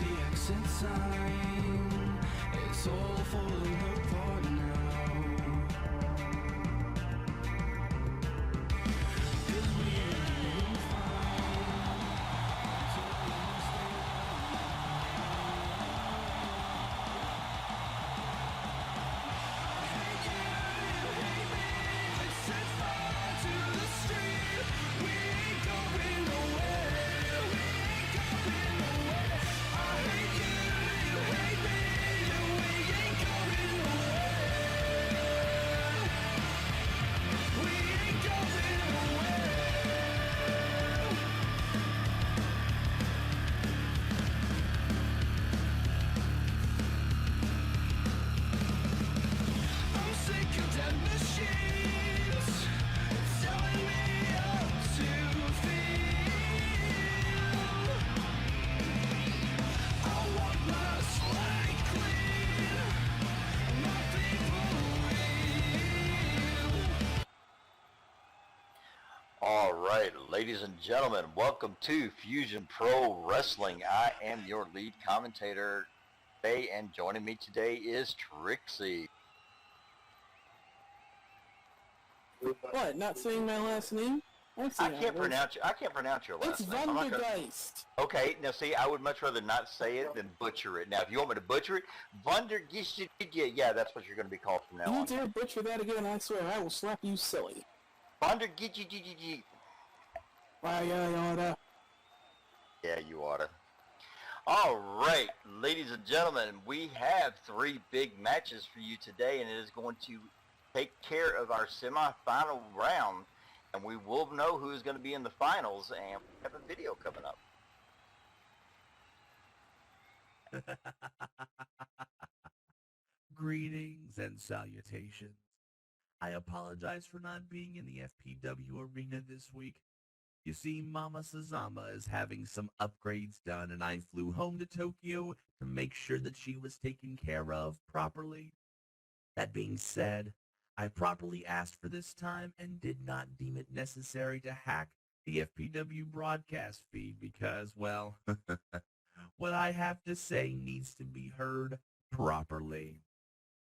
the exit sign. It's all falling apart now. 'Cause we ain't doing fine. So we must stay set fire to the street. We ain't going nowhere. We ain't going nowhere. I hate you, you hate me, and we ain't going nowhere. We ain't going nowhere. I'm sick of dead machines telling me how to feel. I want my slate clean, my people real. All right, ladies and gentlemen, welcome to Fusion Pro Wrestling. I am your lead commentator today, and joining me today is Trixie. What? Not saying my last name? I can't pronounce your last It's name. I'm not gonna- Vandergeist. Okay, now see, I would much rather not say it than butcher it. Now, if you want me to butcher it, yeah, that's what you're going to be called from now You on. dare butcher that again, I swear I will slap you silly. Vandergijigijigi. Yada. Yeah, you oughta. All right, ladies and gentlemen, we have 3 big matches for you today, and it is going to take care of our semifinal round, and we will know who's going to be in the finals, and we have a video coming up. Greetings and salutations. I apologize for not being in the FPW arena this week. You see, Mama Sazama is having some upgrades done, and I flew home to Tokyo to make sure that she was taken care of properly. That being said, I properly asked for this time and did not deem it necessary to hack the FPW broadcast feed because, well, what I have to say needs to be heard properly.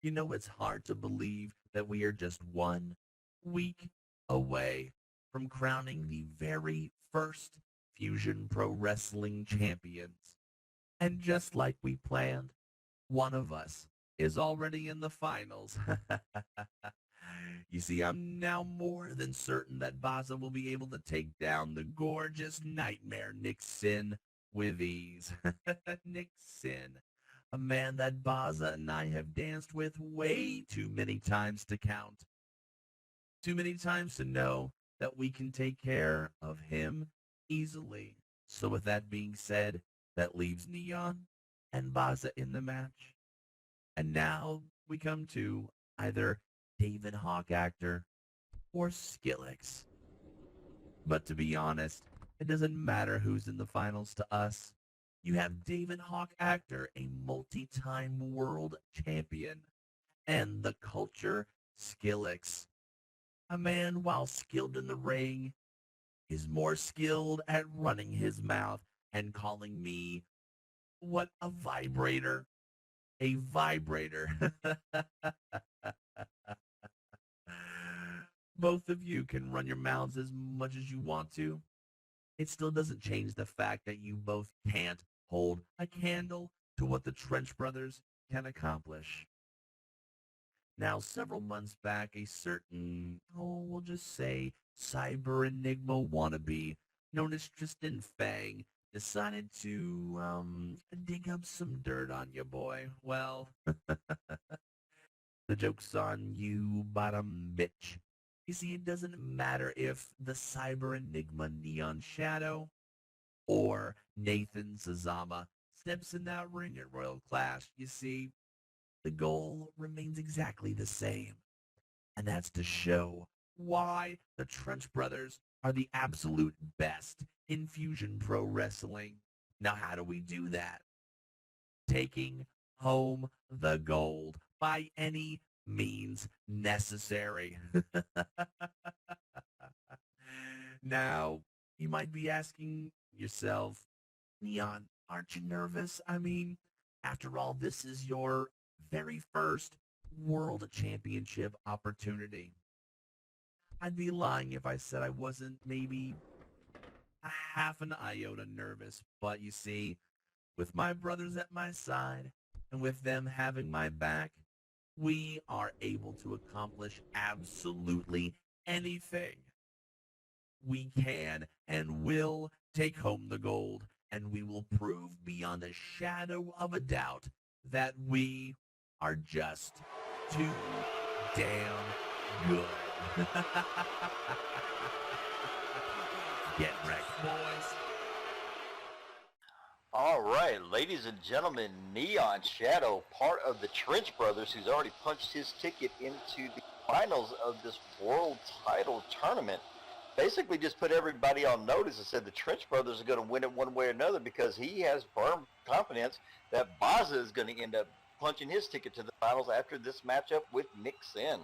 You know, it's hard to believe that we are just 1 week away from crowning the very first Fusion Pro Wrestling champions. And just like we planned, one of us is already in the finals. You see, I'm now more than certain that Baza will be able to take down the gorgeous nightmare Nick Sin with ease. Nick Sin, a man that Baza and I have danced with way too many times to count. Too many times to know that we can take care of him easily. So with that being said, that leaves Neon and Baza in the match. And now we come to either David Hawk Actor or Skillix. But to be honest, it doesn't matter who's in the finals to us. You have David Hawk Actor, a multi-time world champion, and the culture Skillix. A man, while skilled in the ring, is more skilled at running his mouth and calling me, what, a vibrator? A vibrator. Both of you can run your mouths as much as you want to. It still doesn't change the fact that you both can't hold a candle to what the Trench Brothers can accomplish. Now, several months back, a certain, we'll just say, Cyber Enigma wannabe, known as Tristan Fang, decided to, dig up some dirt on you, boy. Well, the joke's on you, bottom bitch. You see, it doesn't matter if the Cyber Enigma Neon Shadow or Nathan Sazama steps in that ring at Royal Clash. You see, the goal remains exactly the same, and that's to show why the Trench Brothers are the absolute best in Fusion Pro Wrestling. Now, how do we do that? Taking home the gold by any means necessary. Now, you might be asking yourself, Neon, aren't you nervous? I mean, after all, this is your very first World Championship opportunity. I'd be lying if I said I wasn't maybe a half an iota nervous, but you see, with my brothers at my side, and with them having my back, we are able to accomplish absolutely anything. We can and will take home the gold, and we will prove beyond a shadow of a doubt that we are just too damn good. Get wrecked, boys. All right, ladies and gentlemen, Neon Shadow, part of the Trench Brothers, who's already punched his ticket into the finals of this world title tournament, basically just put everybody on notice and said the Trench Brothers are going to win it one way or another because he has firm confidence that Baza is going to end up punching his ticket to the finals after this matchup with Nick Sin.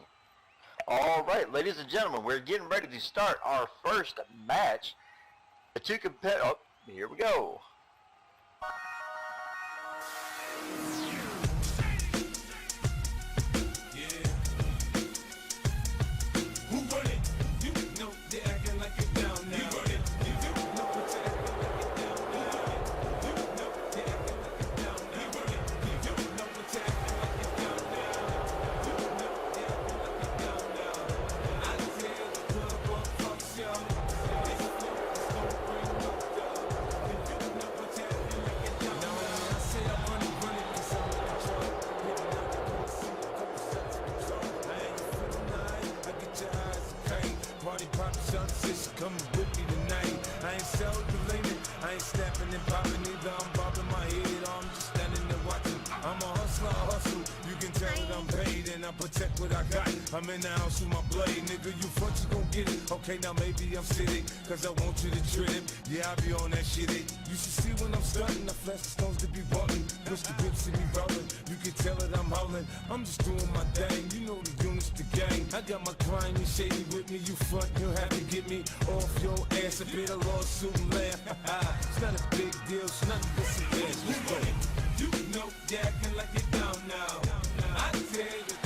All right, ladies and gentlemen, we're getting ready to start our first match. The two competitors, here we go. Protect what I got. I'm in the house with my blade, nigga. You front, you gon' get it. Okay, now maybe I'm sitting, cause I want you to trip. Yeah, I be on that shit. You should see when I'm stunting. I flash the stones to be bumping. Push the whip, see me rolling. You can tell it I'm howling. I'm just doing my thing. You know the units, the gang. I got my client and shady with me. You front, you'll have to get me off your ass. A bit of lawsuit and laugh. It's not a big deal. It's nothing but some ass. Let's go. You know you acting like you down now. I tell you.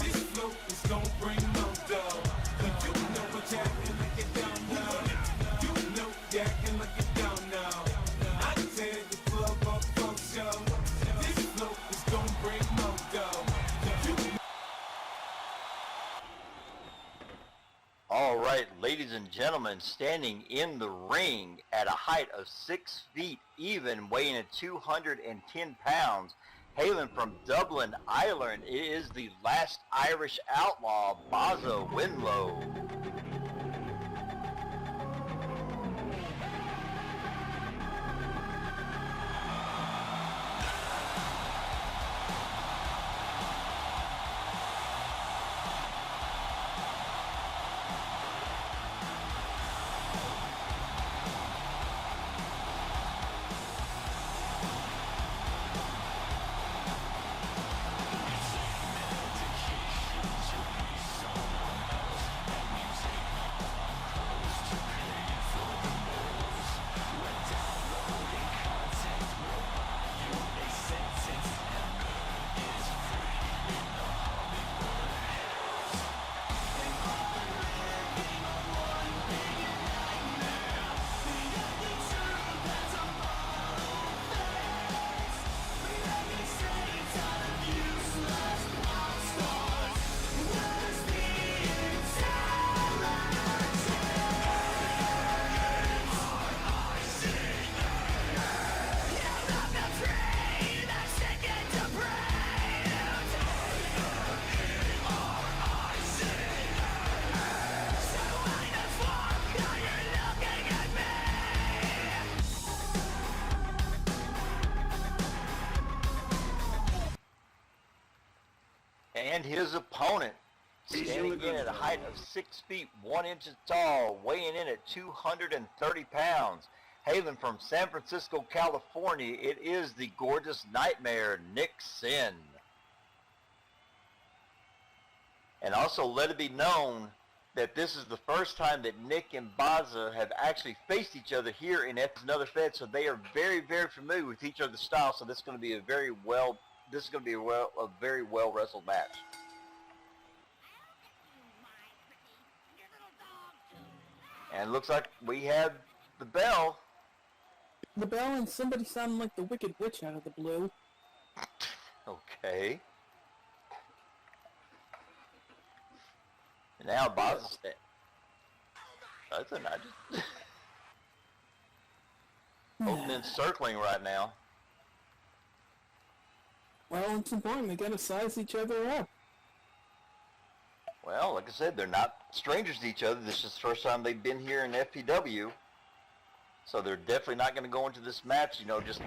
This flow is gon' bring no dough. You know what's acting like it down now. You know you're acting like it down now. I tell you, club up, funk show. This flow is gon' bring no dough. All right, ladies and gentlemen, standing in the ring at a height of 6 feet even, weighing at 210 pounds, hailing from Dublin, Ireland, it is the last Irish outlaw, Baza Winlow. And his opponent, standing in at a height of 6 feet 1 inch tall, weighing in at 230 pounds, hailing from San Francisco, California, it is the gorgeous Nightmare, Nick Sin. And also let it be known that this is the first time that Nick and Baza have actually faced each other here in Another Fed, so they are very, very familiar with each other's style. So this is going to be a very well wrestled match. And it looks like we have the bell. The bell and somebody sounding like the Wicked Witch out of the blue. Okay. And now Baza's that's a nice. Both men circling right now. Well, it's important. They gotta size each other up. Well, like I said, they're not strangers to each other. This is the first time they've been here in FPW. So they're definitely not going to go into this match, just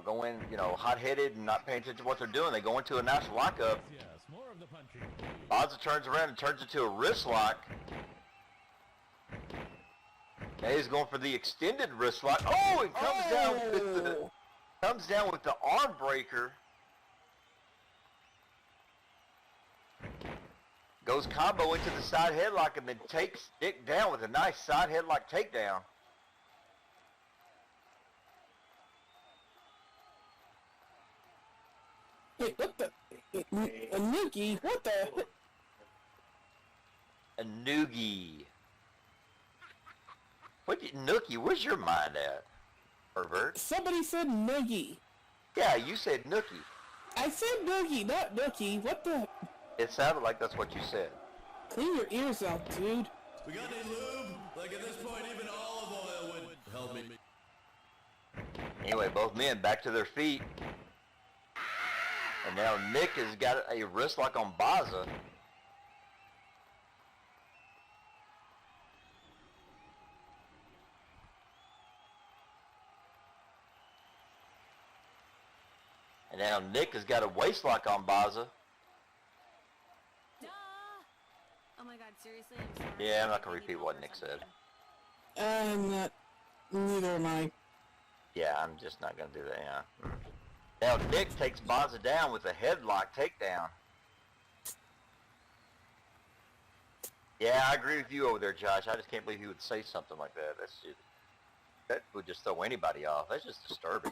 go in, hot-headed and not paying attention to what they're doing. They go into a nice lockup. Yes, more of the punching. Baza turns around and turns into a wrist lock. Now he's going for the extended wrist lock. Oh, it comes down with the arm breaker. Goes combo into the side headlock and then takes Nick down with a nice side headlock takedown. Hey, what the? A noogie? What the? A noogie. Nookie, where's your mind at, pervert? Somebody said noogie. Yeah, you said nookie. I said noogie, not nookie. What the? It sounded like that's what you said. Clean your ears out, dude. We got any lube? Like at this point, even olive oil would help me. Anyway, both men back to their feet. And now Nick has got a wrist lock on Baza. And now Nick has got a waist lock on Baza. Duh! Oh my god, seriously? I'm sorry. Yeah, I'm not going to repeat what Nick said. I'm not. Neither am I. Yeah, I'm just not going to do that, yeah. Now Nick takes Baza down with a headlock takedown. Yeah, I agree with you over there, Josh. I just can't believe he would say something like that. That would just throw anybody off. That's just disturbing.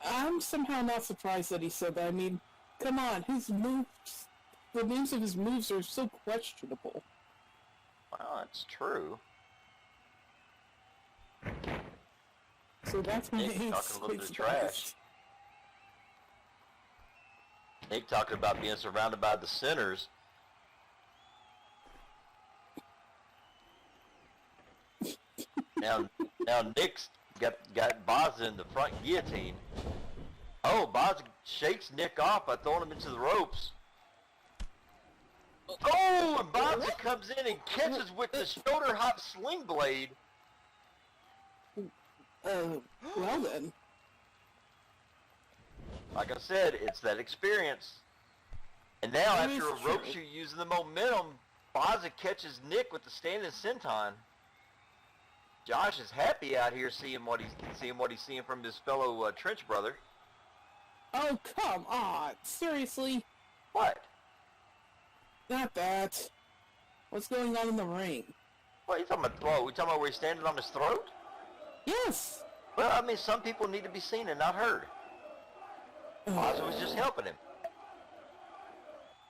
I'm somehow not surprised that he said that. I mean, come on, his moves, the names of his moves are so questionable. Well, that's true. So that's why Nick he's talking a little bit of surprised. trash. Nick talking about being surrounded by the sinners. Now Nick's got Baza in the front guillotine. Oh, Baza shakes Nick off by throwing him into the ropes. Oh, and Baza comes in and catches with the shoulder hop sling blade. Well then. Like I said, it's that experience. And now That after is a rope true. shoot using the momentum, Baza catches Nick with the standing senton. Josh is happy out here seeing what he's seeing from his fellow trench brother. Oh, come on. Seriously? What? Not that. What's going on in the ring? What are you talking about? Whoa, we talking about where he's standing on his throat? Yes! Well, I mean, some people need to be seen and not heard. Baza was just helping him.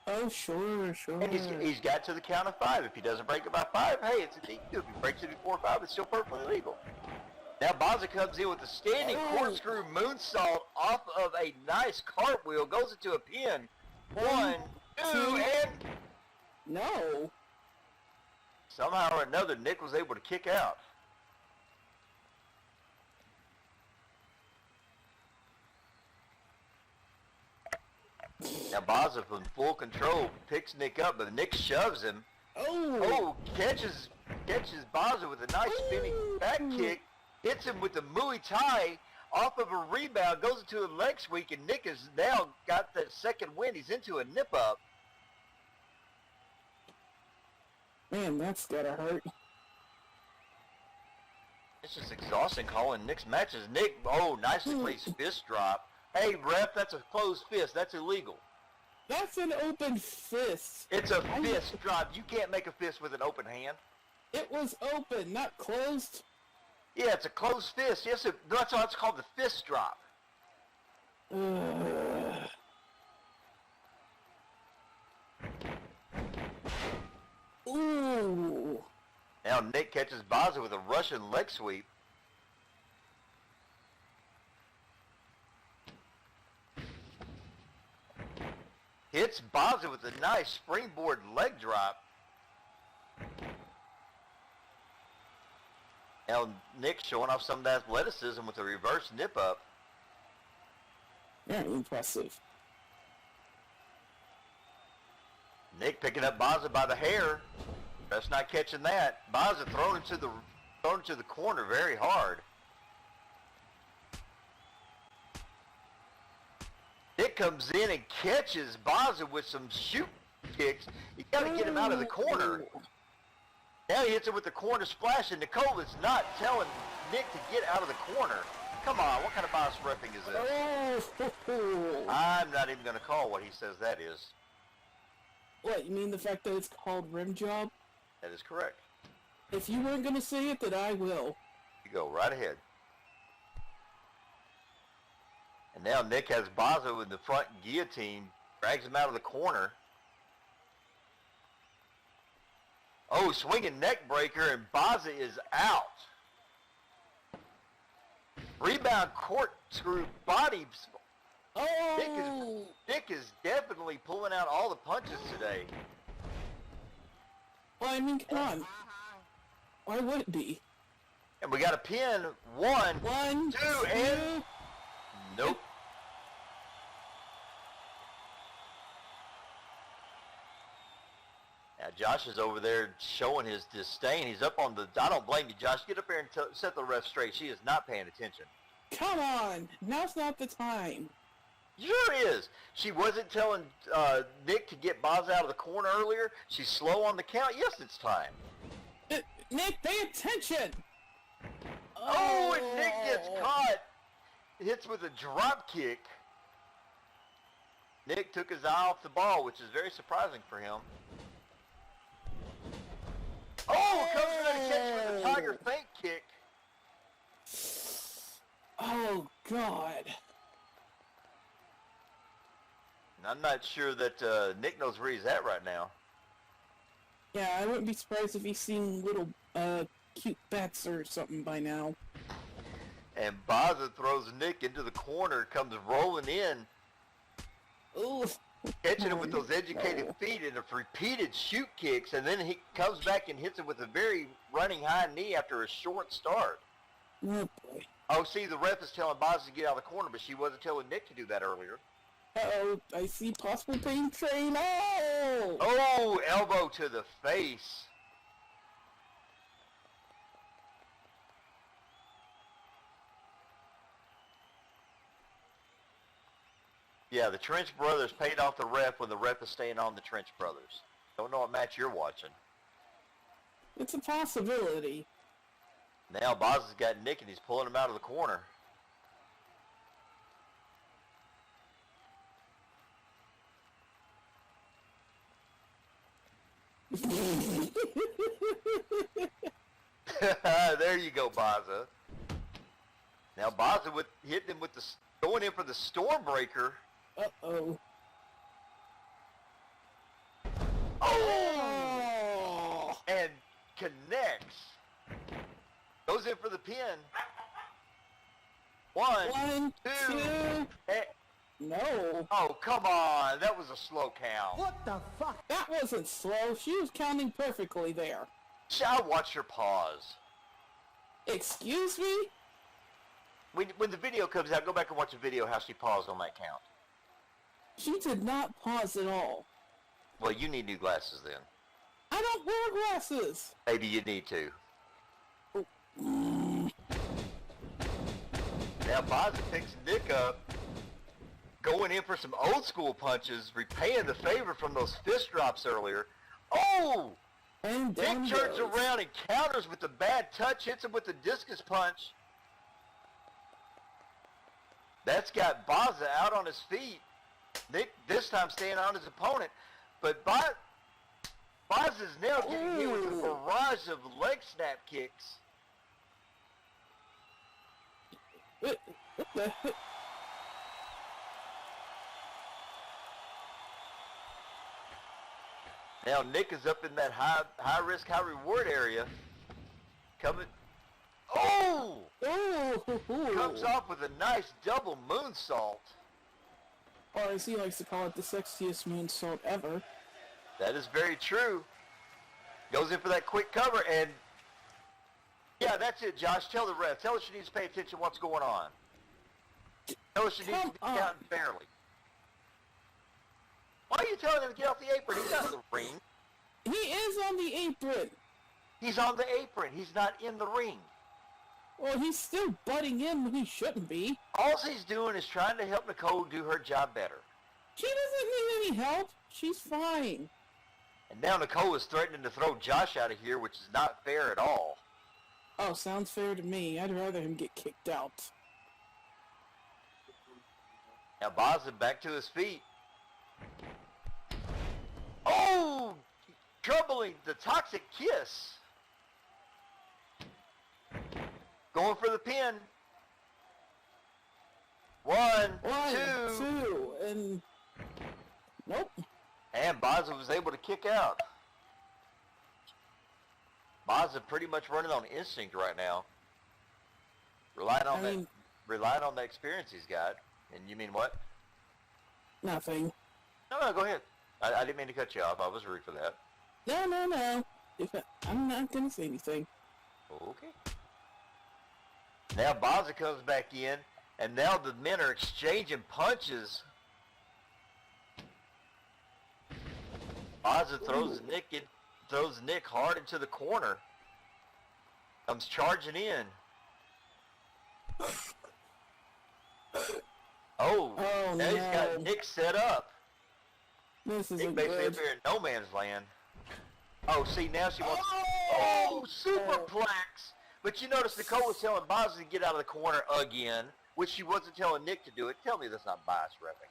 Oh, sure. And he's got to the count of 5. If he doesn't break it by 5, hey, it's a DQ. If he breaks it before 5, it's still perfectly legal. Now Baza comes in with a standing corkscrew moonsault off of a nice cartwheel, goes into a pin. 1, 2, and No. somehow or another, Nick was able to kick out. Now Baza, from full control, picks Nick up, but Nick shoves him. Oh, catches Baza with a nice spinning back kick, hits him with the Muay Thai off of a rebound, goes into a leg sweep, and Nick has now got that second win. He's into a nip-up. Man, that's gotta hurt. It's just exhausting calling Nick's matches. Nick, nicely placed fist drop. Hey, ref, that's a closed fist. That's illegal. That's an open fist. It's a fist drop. You can't make a fist with an open hand. It was open, not closed. Yeah, it's a closed fist. Yes, that's why it's called the fist drop. Ooh. Now Nick catches Baza with a Russian leg sweep. Hits Baza with a nice springboard leg drop. Now Nick showing off some of that athleticism with a reverse nip up. Very impressive. Nick picking up Baza by the hair. That's not catching that. Baza thrown into the corner very hard. Nick comes in and catches Baza with some shoot kicks. You got to get him out of the corner. Now he hits him with the corner splash, and Nicole is not telling Nick to get out of the corner. Come on, what kind of bias reffing is this? Oh. I'm not even going to call what he says that is. What, you mean the fact that it's called rim job? That is correct. If you weren't going to say it, then I will. You go right ahead. And now Nick has Baza in the front guillotine, drags him out of the corner. Oh, swinging neck breaker, and Baza is out. Rebound corkscrew body. Oh! Nick is definitely pulling out all the punches today. Well, I mean, come on. Why would it be? And we got a pin. One, One, two, and... Nope. Now Josh is over there showing his disdain. He's up on the... I don't blame you, Josh. Get up there and set the ref straight. She is not paying attention. Come on! Now's not the time. Sure is. She wasn't telling Nick to get Baza out of the corner earlier. She's slow on the count. Yes, it's time. Nick, pay attention! Oh, and Nick gets caught. Hits with a drop kick. Nick took his eye off the ball, which is very surprising for him. Oh, comes in and catch with a tiger feint kick. Oh, God. And I'm not sure that Nick knows where he's at right now. Yeah, I wouldn't be surprised if he's seen little, cute bats or something by now. And Baza throws Nick into the corner, comes rolling in, Ooh. catching him with those educated feet and repeated shoot kicks, and then he comes back and hits him with a very running high knee after a short start. Oh, boy. Oh, see, the ref is telling Baza to get out of the corner, but she wasn't telling Nick to do that earlier. Uh-oh, I see possible pain train. Oh! Oh, elbow to the face. Yeah, the Trench Brothers paid off the ref when the ref is staying on the Trench Brothers. Don't know what match you're watching. It's a possibility. Now Baza's got Nick and he's pulling him out of the corner. There you go, Baza. Now Baza hitting him with going in for the Stormbreaker. Uh-oh. Oh! And connects. Goes in for the pin. One, two. And, No. oh, come on. That was a slow count. That wasn't slow. She was counting perfectly there. I'll watch your pause. Excuse me? When the video comes out, go back and watch the video how she paused on that count. She did not pause at all. Well, you need new glasses then. I don't wear glasses. Maybe you need to. Now Baza picks Nick up, going in for some old school punches, repaying the favor from those fist drops earlier. Oh! And Nick down turns goes. around and counters with the bad touch, hits him with the discus punch. That's got Baza out on his feet. Nick this time staying on his opponent, but Boz is now getting hit with a barrage of leg snap kicks. What the heck? Now Nick is up in that high risk, high reward area. Coming. Oh! Comes off with a nice double moonsault. Or as he likes to call it, the sexiest moonsault ever. That is very true. Goes in for that quick cover, and yeah, that's it, Josh. Tell the ref. Tell her she needs to pay attention to what's going on. Tell her she needs to be counting fairly. Why are you telling him to get off the apron? He's not in the ring. He is on the apron. He's on the apron. He's not in the ring. Well, he's still butting in when he shouldn't be. All he's doing is trying to help Nicole do her job better. She doesn't need any help. She's fine. And now Nicole is threatening to throw Josh out of here, which is not fair at all. Oh, sounds fair to me. I'd rather him get kicked out. Now Boz is back to his feet. Oh! Troubling the toxic kiss. Going for the pin. One, two, and nope. And Baza was able to kick out. Baza pretty much running on instinct right now. Relying on the experience he's got. And you mean what? Nothing. No, go ahead. I didn't mean to cut you off. I was rude for that. No. I'm not gonna say anything. Okay. Now Baza comes back in, and now the men are exchanging punches. Baza throws Nick hard into the corner. Comes charging in. Oh, now he's got Nick set up. This Nick isn't basically up good. here in no man's land. Oh, see, now she wants... Oh, superplex! But you notice Nicole was telling Baza to get out of the corner again, which she wasn't telling Nick to do it. Tell me that's not bias reffing.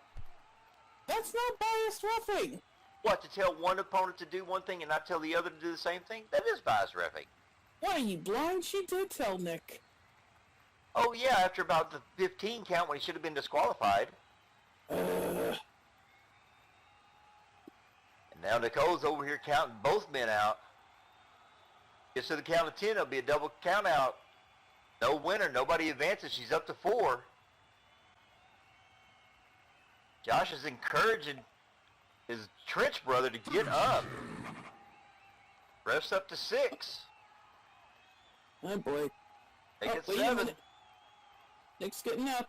That's not biased roughing. What, to tell one opponent to do one thing and not tell the other to do the same thing? That is bias reffing. What, are you blind? She did tell Nick. Oh, yeah, after about the 15 count when he should have been disqualified. And now Nicole's over here counting both men out. Gets to the count of 10, it'll be a double count out. No winner, nobody advances. She's up to 4. Josh is encouraging his Trench brother to get up. Ref's up to 6. Oh boy. Make it wait a 7. minute. Nick's getting up.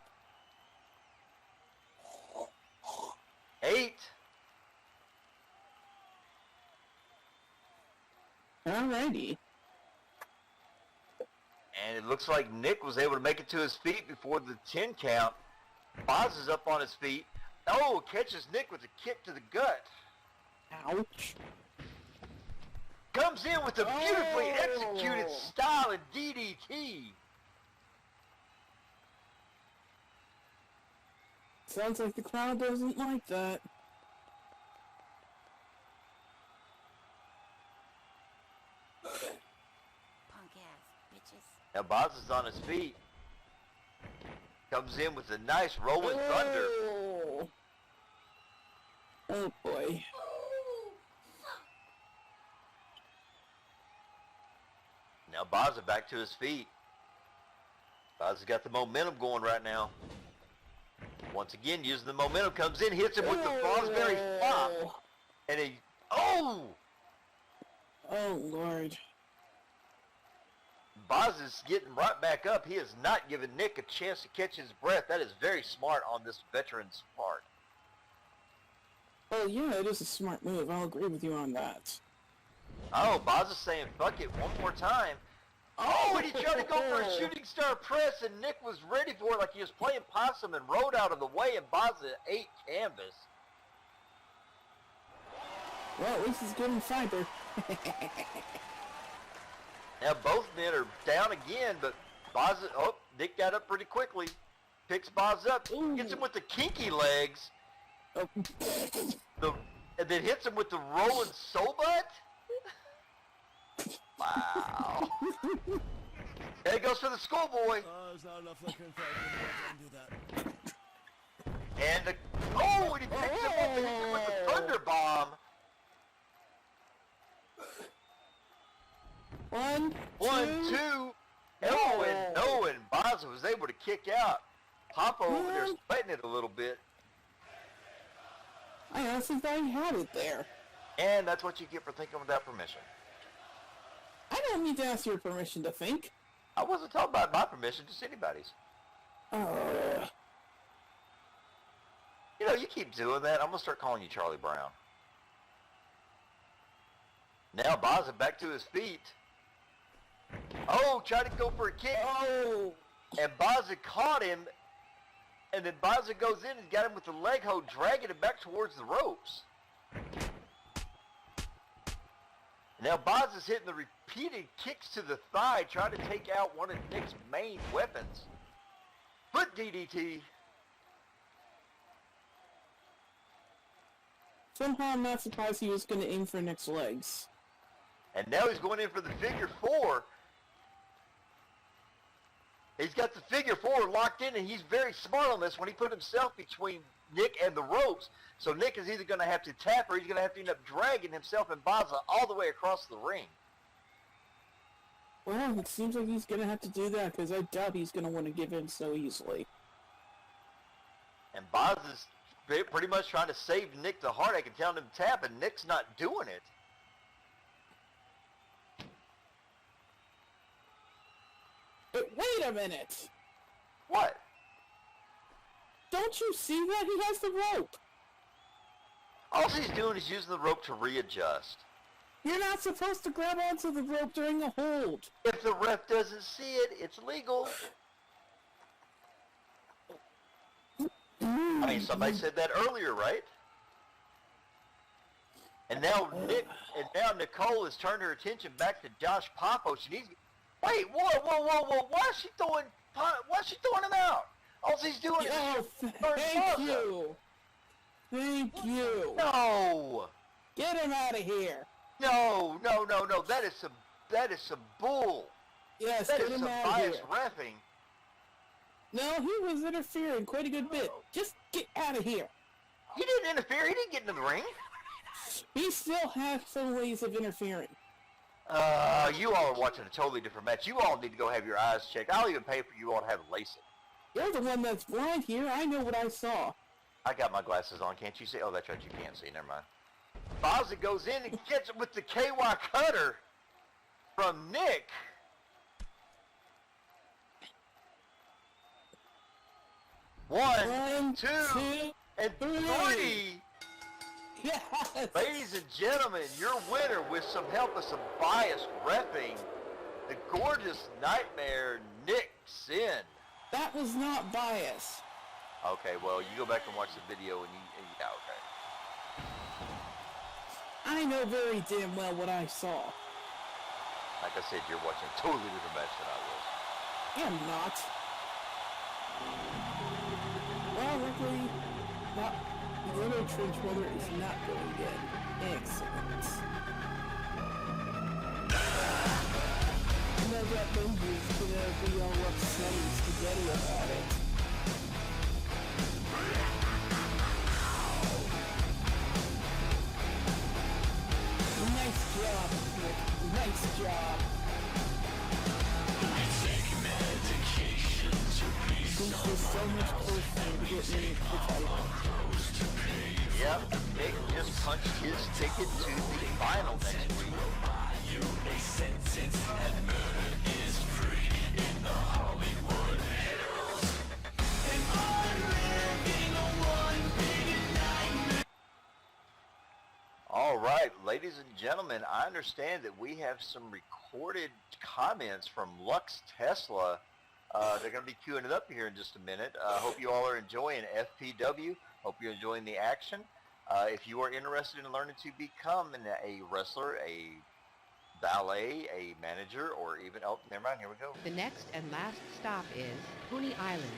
8. Alrighty. And it looks like Nick was able to make it to his feet before the 10 count. Boz is up on his feet. Oh, catches Nick with a kick to the gut. Ouch. Comes in with a beautifully executed style in DDT. Sounds like the crowd doesn't like that. Punk ass bitches. Now Boz is on his feet. Comes in with a nice rolling thunder. Oh boy. Now Boz is back to his feet. Boz has got the momentum going right now. Once again, using the momentum, comes in, hits him with the Fosbury flop. And he, oh! Oh Lord. Boz is getting right back up. He has not given Nick a chance to catch his breath. That is very smart on this veteran's part. Oh yeah, it is a smart move. I'll agree with you on that. Oh, Boz is saying, fuck it, one more time. Oh, and he tried to go for a shooting star press, and Nick was ready for it like he was playing possum and rode out of the way, and Boz ate canvas. Well, at least he's getting fiber. Now both men are down again, but Boz, Nick got up pretty quickly. Picks Boz up, gets him with the kinky legs, Oh. And then hits him with the rolling Sobat? Wow. There he goes for the schoolboy. Oh, there's not enough liquor in fact. Don't do that. And the... Oh, and he picks him up and hits him with the Thunder Bomb. 1, 1, 2. 2. No, and Baza was able to kick out. Papa over there sweating it a little bit. I honestly thought he had it there. And that's what you get for thinking without permission. I don't need to ask your permission to think. I wasn't talking about my permission, just anybody's. You know, you keep doing that, I'm going to start calling you Charlie Brown. Now Baza back to his feet. Oh, tried to go for a kick. Oh! And Baza caught him. And then Baza goes in and got him with the leg hold, dragging him back towards the ropes. Now Baza's hitting the repeated kicks to the thigh, trying to take out one of Nick's main weapons. Foot DDT. Somehow I'm not surprised he was going to aim for Nick's legs. And now he's going in for the figure four. He's got the figure four locked in, and he's very smart on this when he put himself between Nick and the ropes. So Nick is either going to have to tap or he's going to have to end up dragging himself and Baza all the way across the ring. Well, it seems like he's going to have to do that, because I doubt he's going to want to give in so easily. And Baza's pretty much trying to save Nick the heartache and telling him to tap, and Nick's not doing it. But wait a minute! What? Don't you see that? He has the rope! All he's doing is using the rope to readjust. You're not supposed to grab onto the rope during a hold. If the ref doesn't see it, it's legal. I mean, somebody said that earlier, right? And now Nicole has turned her attention back to Josh Papos. Wait, whoa! Why is she throwing him out? All he's doing Oh, is thank you! Thank you! No! Get him out of here! No! That is some bull. Yes, That get is him some out of biased here. reffing. No, he was interfering quite a good bit. Just get out of here. He didn't interfere. He didn't get in the ring. He still has some ways of interfering. You all are watching a totally different match. You all need to go have your eyes checked. I'll even pay for you all to have LASIK. You're the one that's blind here. I know what I saw. I got my glasses on. Can't you see? Oh, that's right. You can't see. Never mind. Baza goes in and gets it with the KY cutter from Nick. One, two, and three. Yes. Ladies and gentlemen, your winner with some help of some biased reffing, the gorgeous nightmare Nick Sin. That was not bias. Okay, well, you go back and watch the video and yeah, okay. I know very damn well what I saw. Like I said, you're watching a totally different match than I was. I'm not. Well, luckily, the other trench brother is not going good. Excellent. And that Benji's gonna be all upset and spaghetti about it. Nice job, Nick. Nice job. This is so much closer to getting me the title. Yep, Nick just punched his ticket to the final next week. All right, ladies and gentlemen, I understand that we have some recorded comments from Lux Tesla. They're going to be queuing it up here in just a minute. Hope you all are enjoying FPW. Hope you're enjoying the action. If you are interested in learning to become a wrestler, a valet, a manager, or even, oh, never mind, here we go. The next and last stop is Coney Island.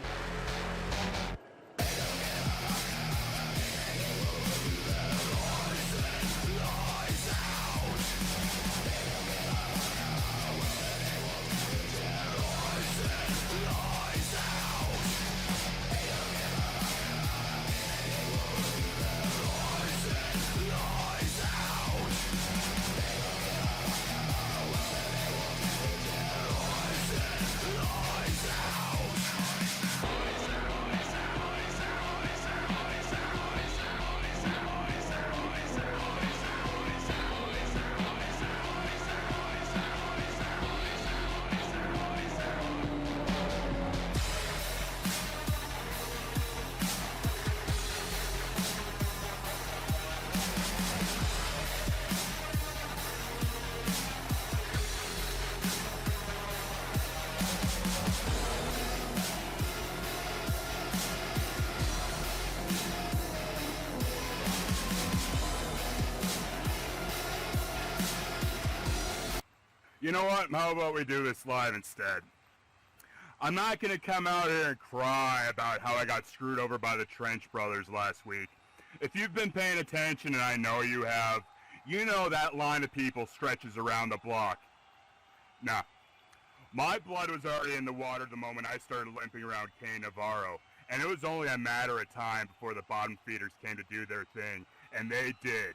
You know what? How about we do this live instead? I'm not going to come out here and cry about how I got screwed over by the Trench Brothers last week. If you've been paying attention, and I know you have, you know that line of people stretches around the block. Nah. My blood was already in the water the moment I started limping around Kane Navarro, and it was only a matter of time before the bottom feeders came to do their thing, and they did.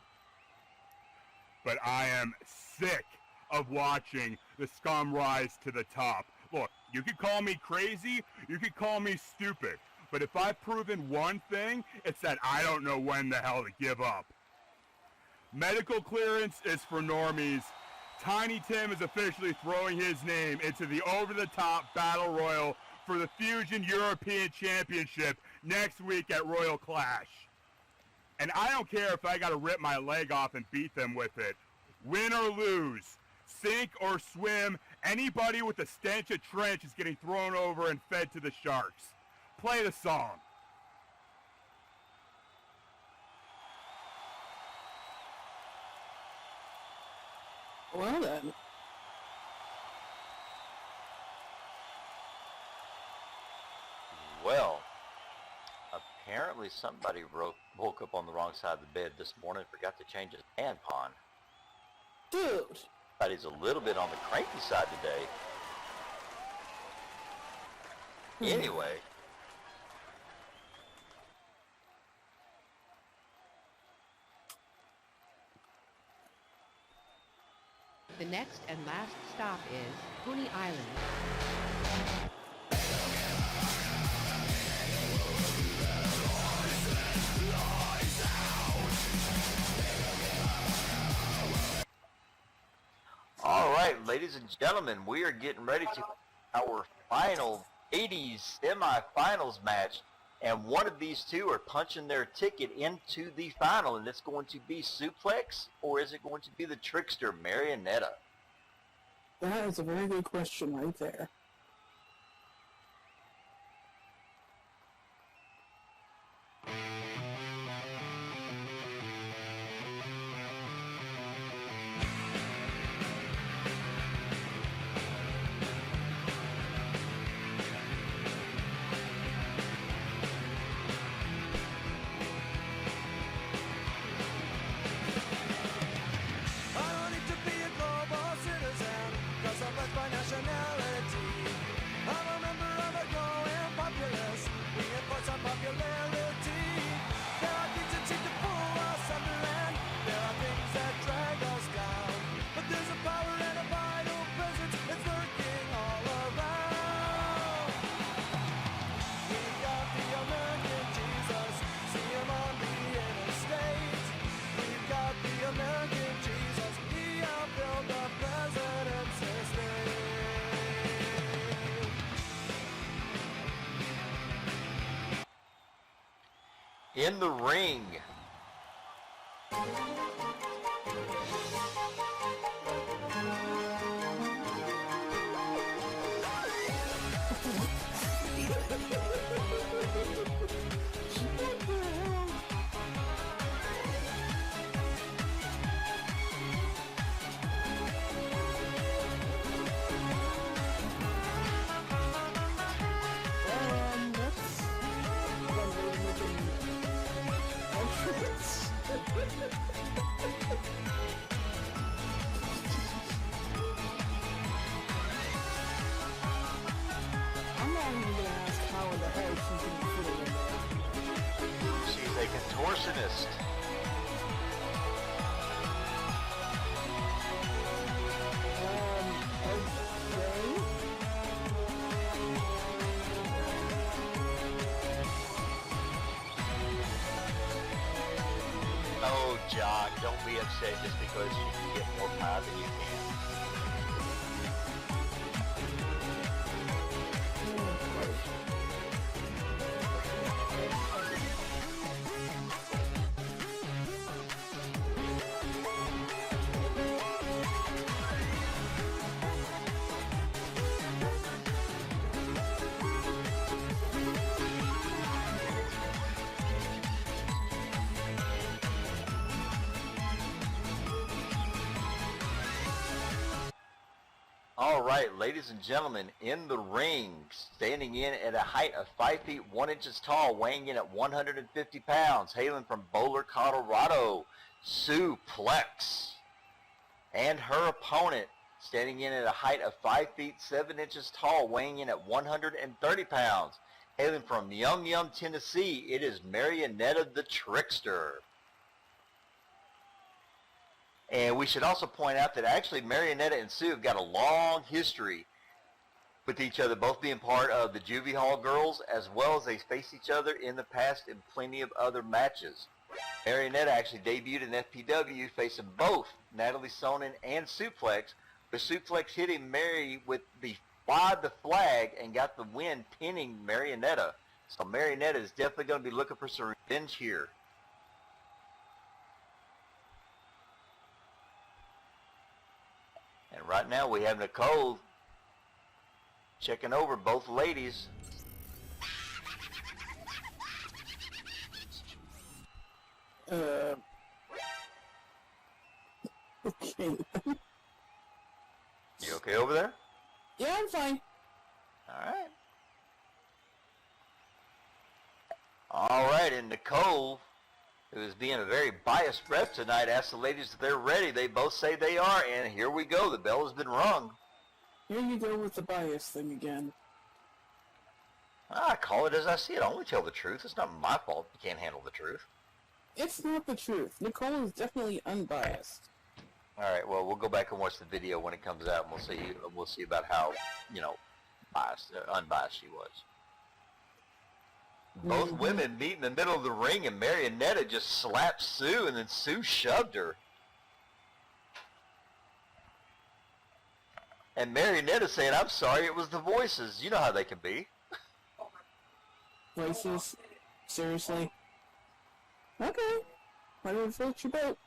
But I am sick of watching the scum rise to the top. Look, you could call me crazy, you could call me stupid, but if I've proven one thing, it's that I don't know when the hell to give up. Medical clearance is for normies. Tiny Tim is officially throwing his name into the over-the-top battle royal for the Fusion European Championship next week at Royal Clash. And I don't care if I gotta rip my leg off and beat them with it. Win or lose, sink or swim, anybody with the stench of Trench is getting thrown over and fed to the sharks. Play the song. Well then. Well, apparently somebody woke up on the wrong side of the bed this morning and forgot to change his tampon. Dude. But he's a little bit on the cranky side today. Anyway. The next and last stop is Coney Island. All right, ladies and gentlemen, we are getting ready to our final 80s semifinals match, and one of these two are punching their ticket into the final, and it's going to be Suplex, or is it going to be the Trickster, Marionetta? That is a very good question right there. I don't need to be a global citizen, 'cause I'm blessed by nationality. I'm a member of a growing populace. We enforce our popularity. There are things that seem to pull us under, and there are things that drag us down. But there's a power and a vital presence that's lurking all around. We've got the American Jesus, see him on the interstate. We've got the American Jesus, he outbuilt the president's estate. In the ring, That's one way to make an entrance. I'm not even gonna ask how in the hell she's gonna fit it in there. she's a contortionist. Okay. Oh, John, don't be upset just because you can get more pie than you can. All right, ladies and gentlemen, in the ring, standing in at a height of 5 feet 1 inches tall, weighing in at 150 pounds, hailing from Boulder, Colorado, Sue Plex. And her opponent, standing in at a height of 5 feet 7 inches tall, weighing in at 130 pounds, hailing from Yum Yum, Tennessee, it is Marionetta the Trickster. And we should also point out that actually Marionetta and Sue have got a long history with each other, both being part of the Juvie Hall Girls, as well as they faced each other in the past in plenty of other matches. Marionetta actually debuted in FPW facing both Natalie Sonnen and Suplex, but Suplex hitting Mary with the flag and got the win, pinning Marionetta. So Marionetta is definitely going to be looking for some revenge here. And right now we have Nicole checking over both ladies. Okay. You okay over there? Yeah, I'm fine. Alright. Alright, and Nicole, who is being a very biased rep tonight, asked the ladies if they're ready. They both say they are, and here we go. The bell has been rung. Here you go with the bias thing again. I call it as I see it. I only tell the truth. It's not my fault if you can't handle the truth. It's not the truth. Nicole is definitely unbiased. Alright, well, we'll go back and watch the video when it comes out, and we'll see about how, unbiased she was. Both women meet in the middle of the ring, and Marionetta just slapped Sue, and then Sue shoved her. And Marionetta saying, "I'm sorry, it was the voices." You know how they can be. Voices? Seriously? Okay. Whatever floats your boat.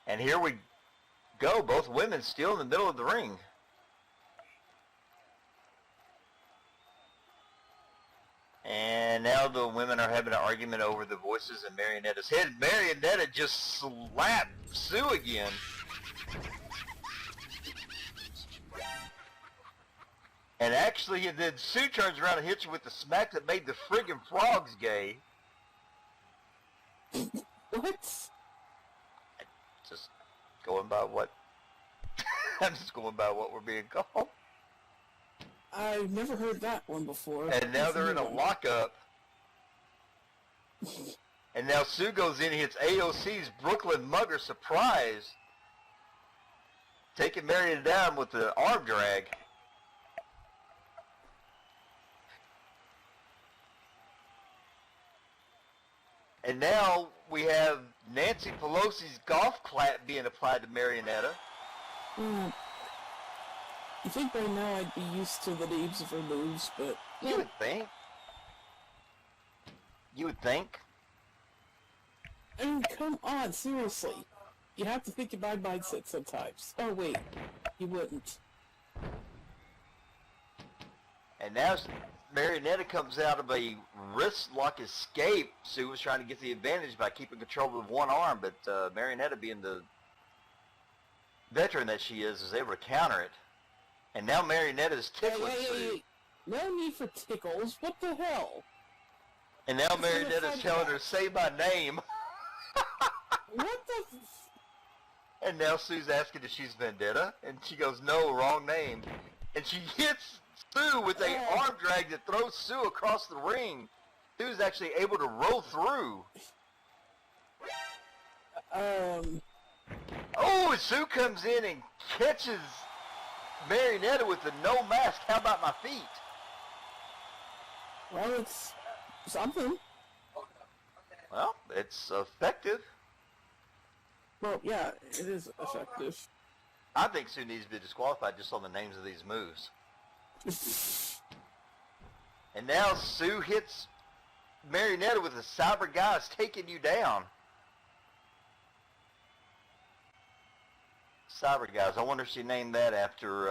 And here we go, both women still in the middle of the ring. And now the women are having an argument over the voices in Marionetta's head. Marionetta just slapped Sue again. And actually, then Sue turns around and hits her with the smack that made the friggin' frogs gay. What? Just going by what I'm just going by what we're being called. I've never heard that one before. And now they're in a lockup. And now Sue goes in and hits AOC's Brooklyn Mugger surprise, taking Marion down with the arm drag. And now we have Nancy Pelosi's golf clap being applied to Marionetta. You think by now I'd be used to the names of her moves, but... You would think. You would think. I mean, come on, seriously. You have to think in my mindset sometimes. Oh, wait. You wouldn't. And now Marionetta comes out of a wrist lock escape. Sue was trying to get the advantage by keeping control of one arm, but Marionetta, being the veteran that she is able to counter it. And now Marionetta's tickling Sue. Hey. No need for tickles. What the hell? And now Marionetta's telling her, "Say my name." What the... And now Sue's asking if she's Vendetta, and she goes, "No, wrong name." And she hits Sue with a arm drag that throws Sue across the ring. Sue's actually able to roll through. Oh, and Sue comes in and catches Marionetta with the no mask. How about my feet? Well, it's something. Well, it's effective. Well, yeah, it is effective. I think Sue needs to be disqualified just on the names of these moves. And now Sue hits Marionetta with a Cyber Guys taking you down. Cyber Guys. I wonder if she named that after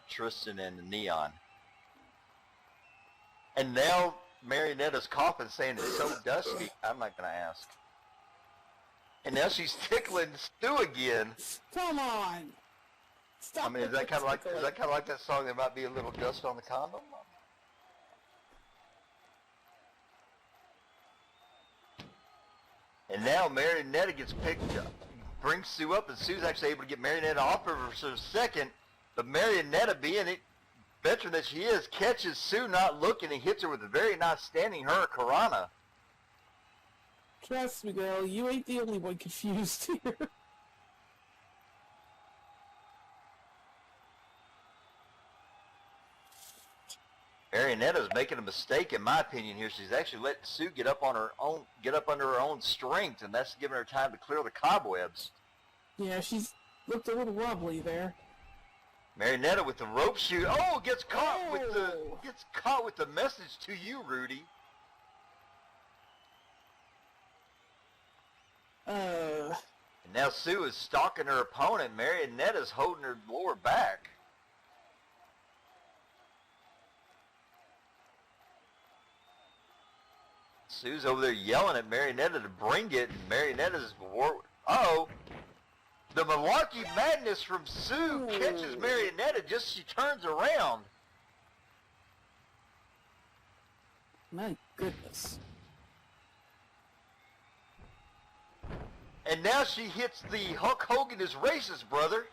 Tristan and Neon. And now Marionetta's coughing, saying it's so dusty. I'm not gonna ask. And now she's tickling Stu again. Come on. Stop. I mean, is that kind of like that song? There might be a little dust on the condom. And now Marionetta gets picked up, brings Sue up, and Sue's actually able to get Marionetta off of her for a second. But Marionetta, being it veteran that she is, catches Sue not looking and hits her with a very nice standing hurricanrana. Trust me, girl, you ain't the only one confused here. Marionetta's making a mistake, in my opinion. Here, she's actually letting Sue get up under her own strength, and that's giving her time to clear the cobwebs. Yeah, she's looked a little wobbly there. Marionetta with the rope shoot. Oh, gets caught with the message to you, Rudy. And now Sue is stalking her opponent. Marionetta's holding her lower back. Sue's over there yelling at Marionetta to bring it, and Marionetta's uh-oh. The Malarkey Madness from Sue catches Marionetta just as she turns around. My goodness. And now she hits the Hulk Hogan is racist, brother.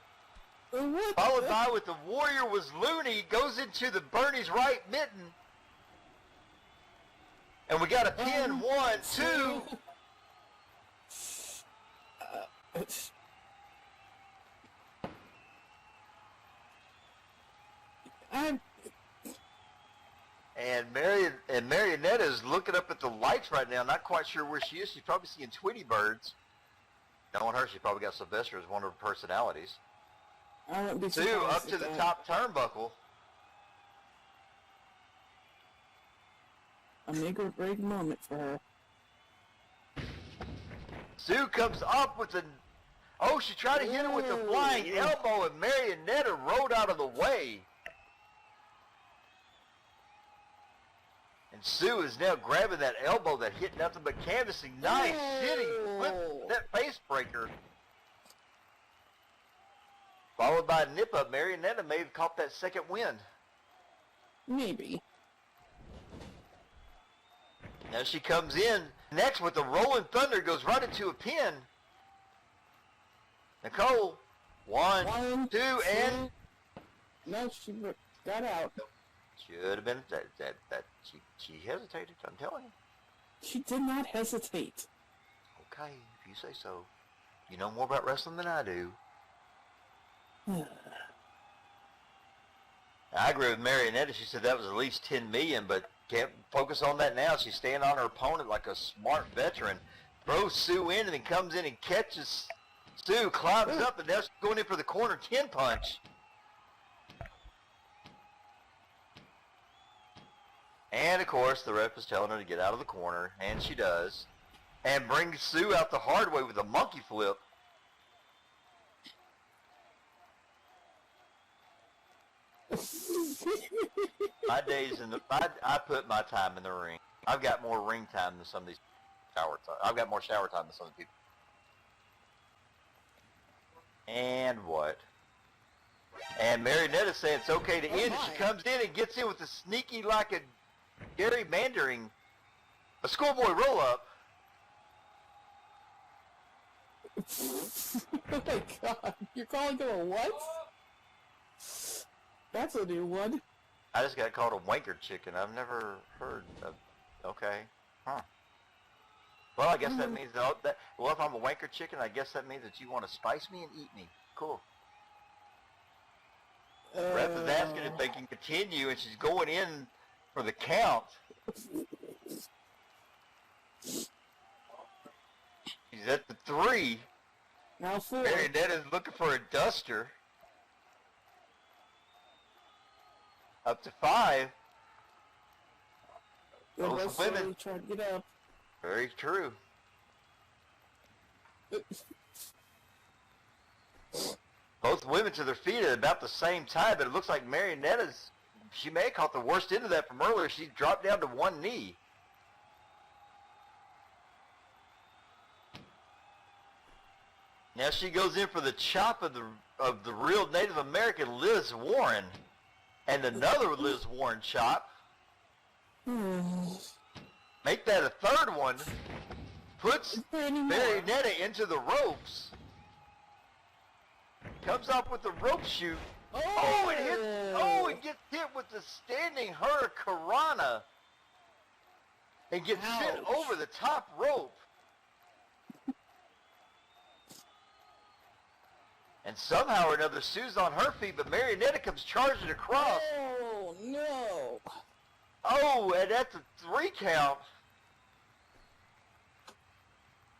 What? Followed by with the Warrior was loony, goes into the Bernie's right mitten. And we got a pin, 1, 2. And Marionetta is looking up at the lights right now, not quite sure where she is. She's probably seeing Tweety Birds. Knowing her, she probably got Sylvester as one of her personalities. I wouldn't be Sue surprised up to if the that- top turnbuckle. A make or break moment for her. Sue comes up with oh, she tried to hit her with a flying elbow, and Marionetta rode out of the way. And Sue is now grabbing that elbow that hit nothing but canvassing. Nice sitting flip, that face breaker. Followed by a nip up. Marionetta may have caught that second win. Maybe. Now she comes in next with the Rolling Thunder, goes right into a pin. Nicole, 1, 2, and No, she got out. should have been that she hesitated. I'm telling you. She did not hesitate. Okay, if you say so. You know more about wrestling than I do. I agree with Marionetta. She said that was at least 10 million, but can't focus on that now. She's staying on her opponent like a smart veteran. Throws Sue in and then comes in and catches Sue, climbs up, and now she's going in for the corner 10 punch. And of course, the ref is telling her to get out of the corner, and she does. And brings Sue out the hard way with a monkey flip. My days in the I put my time in the ring. I've got more ring time than some of these shower time. I've got more shower time than some of the people. And what? And Marionetta's saying it's okay to end. She comes in and gets in with a sneaky like a gerrymandering, a schoolboy roll up. Oh my god, you're calling him a what? That's a new one. I just got called a wanker chicken. I've never heard of. Okay, huh? Well, I guess that means that. Well, if I'm a wanker chicken, I guess that means that you want to spice me and eat me. Cool. The ref is asking if they can continue, and she's going in for the count. She's at the 3. Now 4. Marionetta's looking for a duster. Up to 5. The Both rest women. slowly trying to get up. Very true. Both women to their feet at about the same time, but it looks like Marionetta's she may have caught the worst end of that from earlier. She dropped down to one knee. Now she goes in for the chop of the real Native American Liz Warren, and another Liz Warren chop. Make that a third one. Puts Marionetta into the ropes. Comes up with the rope shoot. Oh, it hits. Oh, it gets hit with the standing Hurricanrana and gets sent over the top rope. And somehow or another, Sue's on her feet, but Marionetta comes charging across. Oh, no. Oh, and that's a 3 count.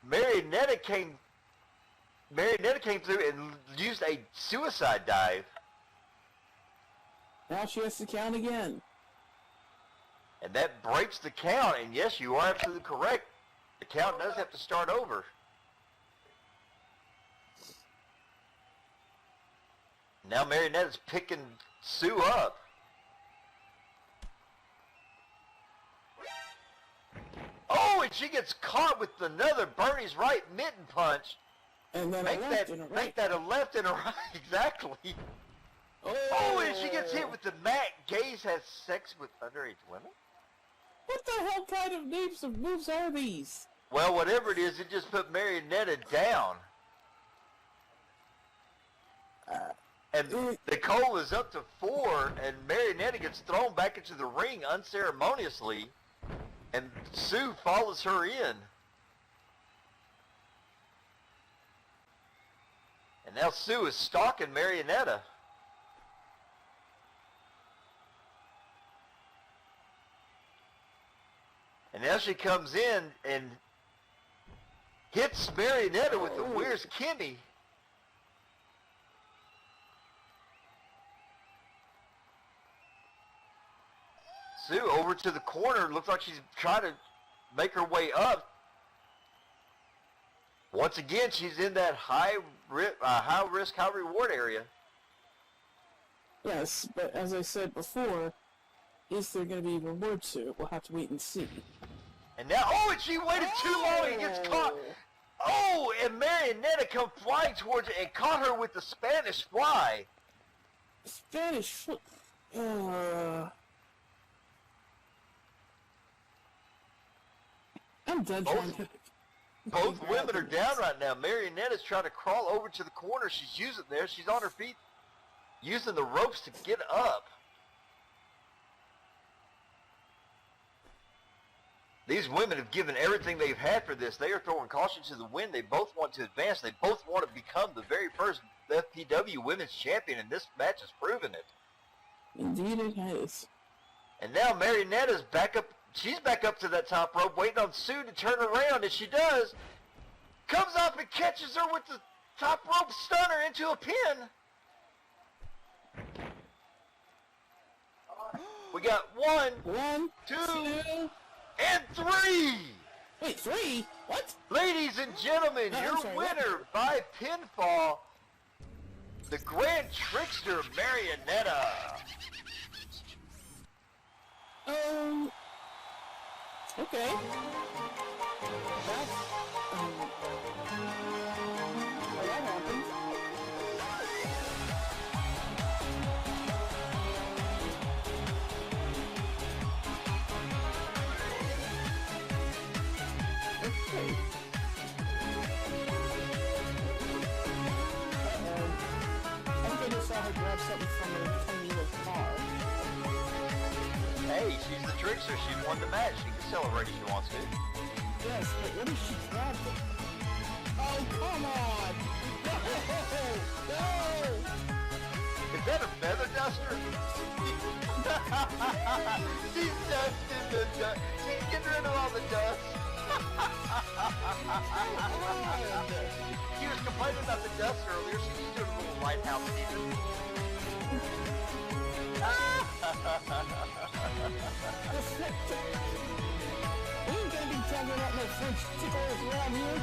Marionetta came through and used a suicide dive. Now she has to count again. And that breaks the count, and yes, you are absolutely correct. The count does have to start over. Now Marionetta's picking Sue up. Oh, and she gets caught with another Bernie's right mitten punch. And then Make that a left and a right. Exactly. Oh, and she gets hit with the Matt Gaze has sex with underage women? What the hell kind of names of moves are these? Well, whatever it is, it just put Marionetta down. And Nicole is up to 4, and Marionetta gets thrown back into the ring unceremoniously, and Sue follows her in. And now Sue is stalking Marionetta. And now she comes in and hits Marionetta with the Where's Kimmy. Sue over to the corner. Looks like she's trying to make her way up. Once again, she's in that high risk, high reward area. Yes, but as I said before, is there going to be a reward to it? We'll have to wait and see. And now, oh, and she waited too long and gets caught. Oh, and Marionetta come flying towards it and caught her with the Spanish fly. Spanish foot. I'm done trying to... Both women are down right now. Marionetta's trying to crawl over to the corner. She's using there. She's on her feet, using the ropes to get up. These women have given everything they've had for this. They are throwing caution to the wind. They both want to advance. They both want to become the very first FPW Women's Champion, and this match has proven it. Indeed it has. And now Marionetta's back up. She's back up to that top rope, waiting on Sue to turn around, and she does. Comes up and catches her with the top rope stunner into a pin. We got 1, 2, and 3. Wait, 3? What? Ladies and gentlemen, I'm your sorry, winner by pinfall, the Grand Trickster Marionetta. Okay. That's, well, that happened. Okay. I think I just saw her grab something from a tiny little car. Hey, she's the trickster. She won the match. She can celebrate if she wants to. Yes, but what if she grabbed it? Oh, come on! No! Is that a feather duster? She's dusting the dust. She's getting rid of all the dust. She was complaining about the dust earlier, so she's doing a little lighthouse season. We ain't gonna be talking about no French tickles around here.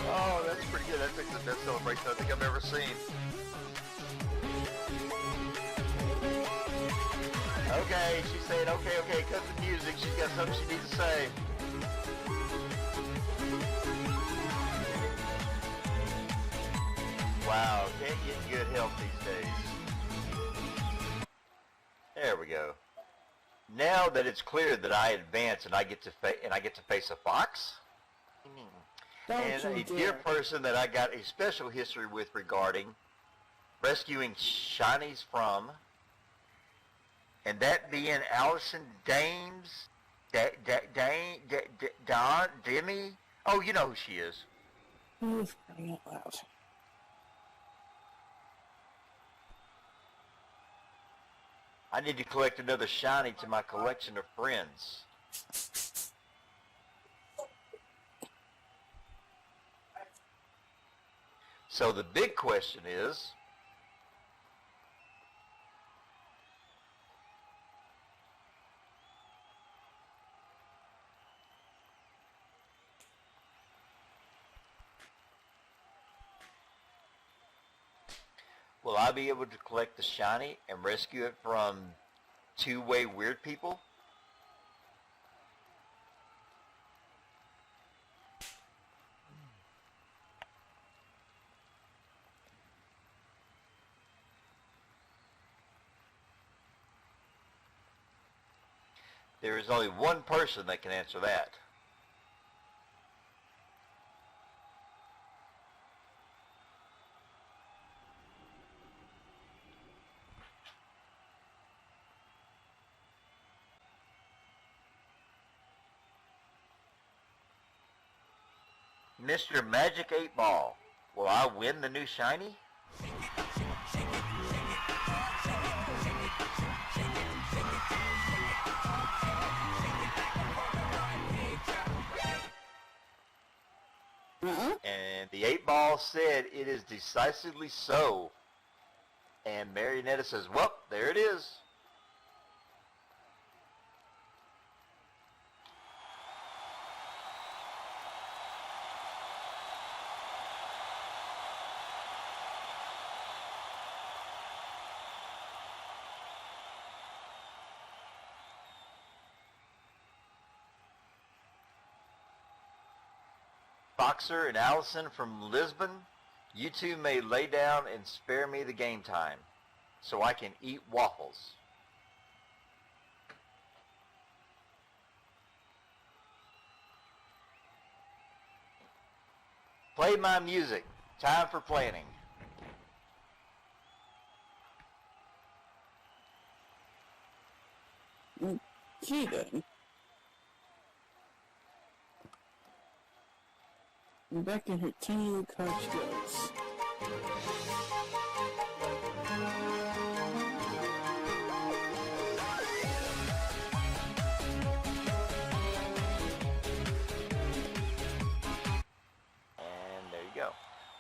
Oh, that's pretty good. That's like the best celebration I think I've ever seen. Okay, she's saying, okay, cut the music. She's got something she needs to say. Wow, can't get good health these days. There we go. Now that it's clear that I advance and I get to face a fox, and Don't a you dear dare. person that I got a special history with regarding rescuing shinies from, and that being Allison Dames, Demi. Oh, you know who she is. Oh, for crying out loud. I need to collect another shiny to my collection of friends. So the big question is, will I be able to collect the shiny and rescue it from two-way weird people? There is only one person that can answer that. Mr. Magic 8 Ball, will I win the new shiny? And the 8 Ball said it is decisively so. And Marionetta says, well, there it is. Boxer and Allison from Lisbon, you two may lay down and spare me the game time so I can eat waffles. Play my music. Time for planning. Gee then. And back in her tiny little couch goes. And there you go.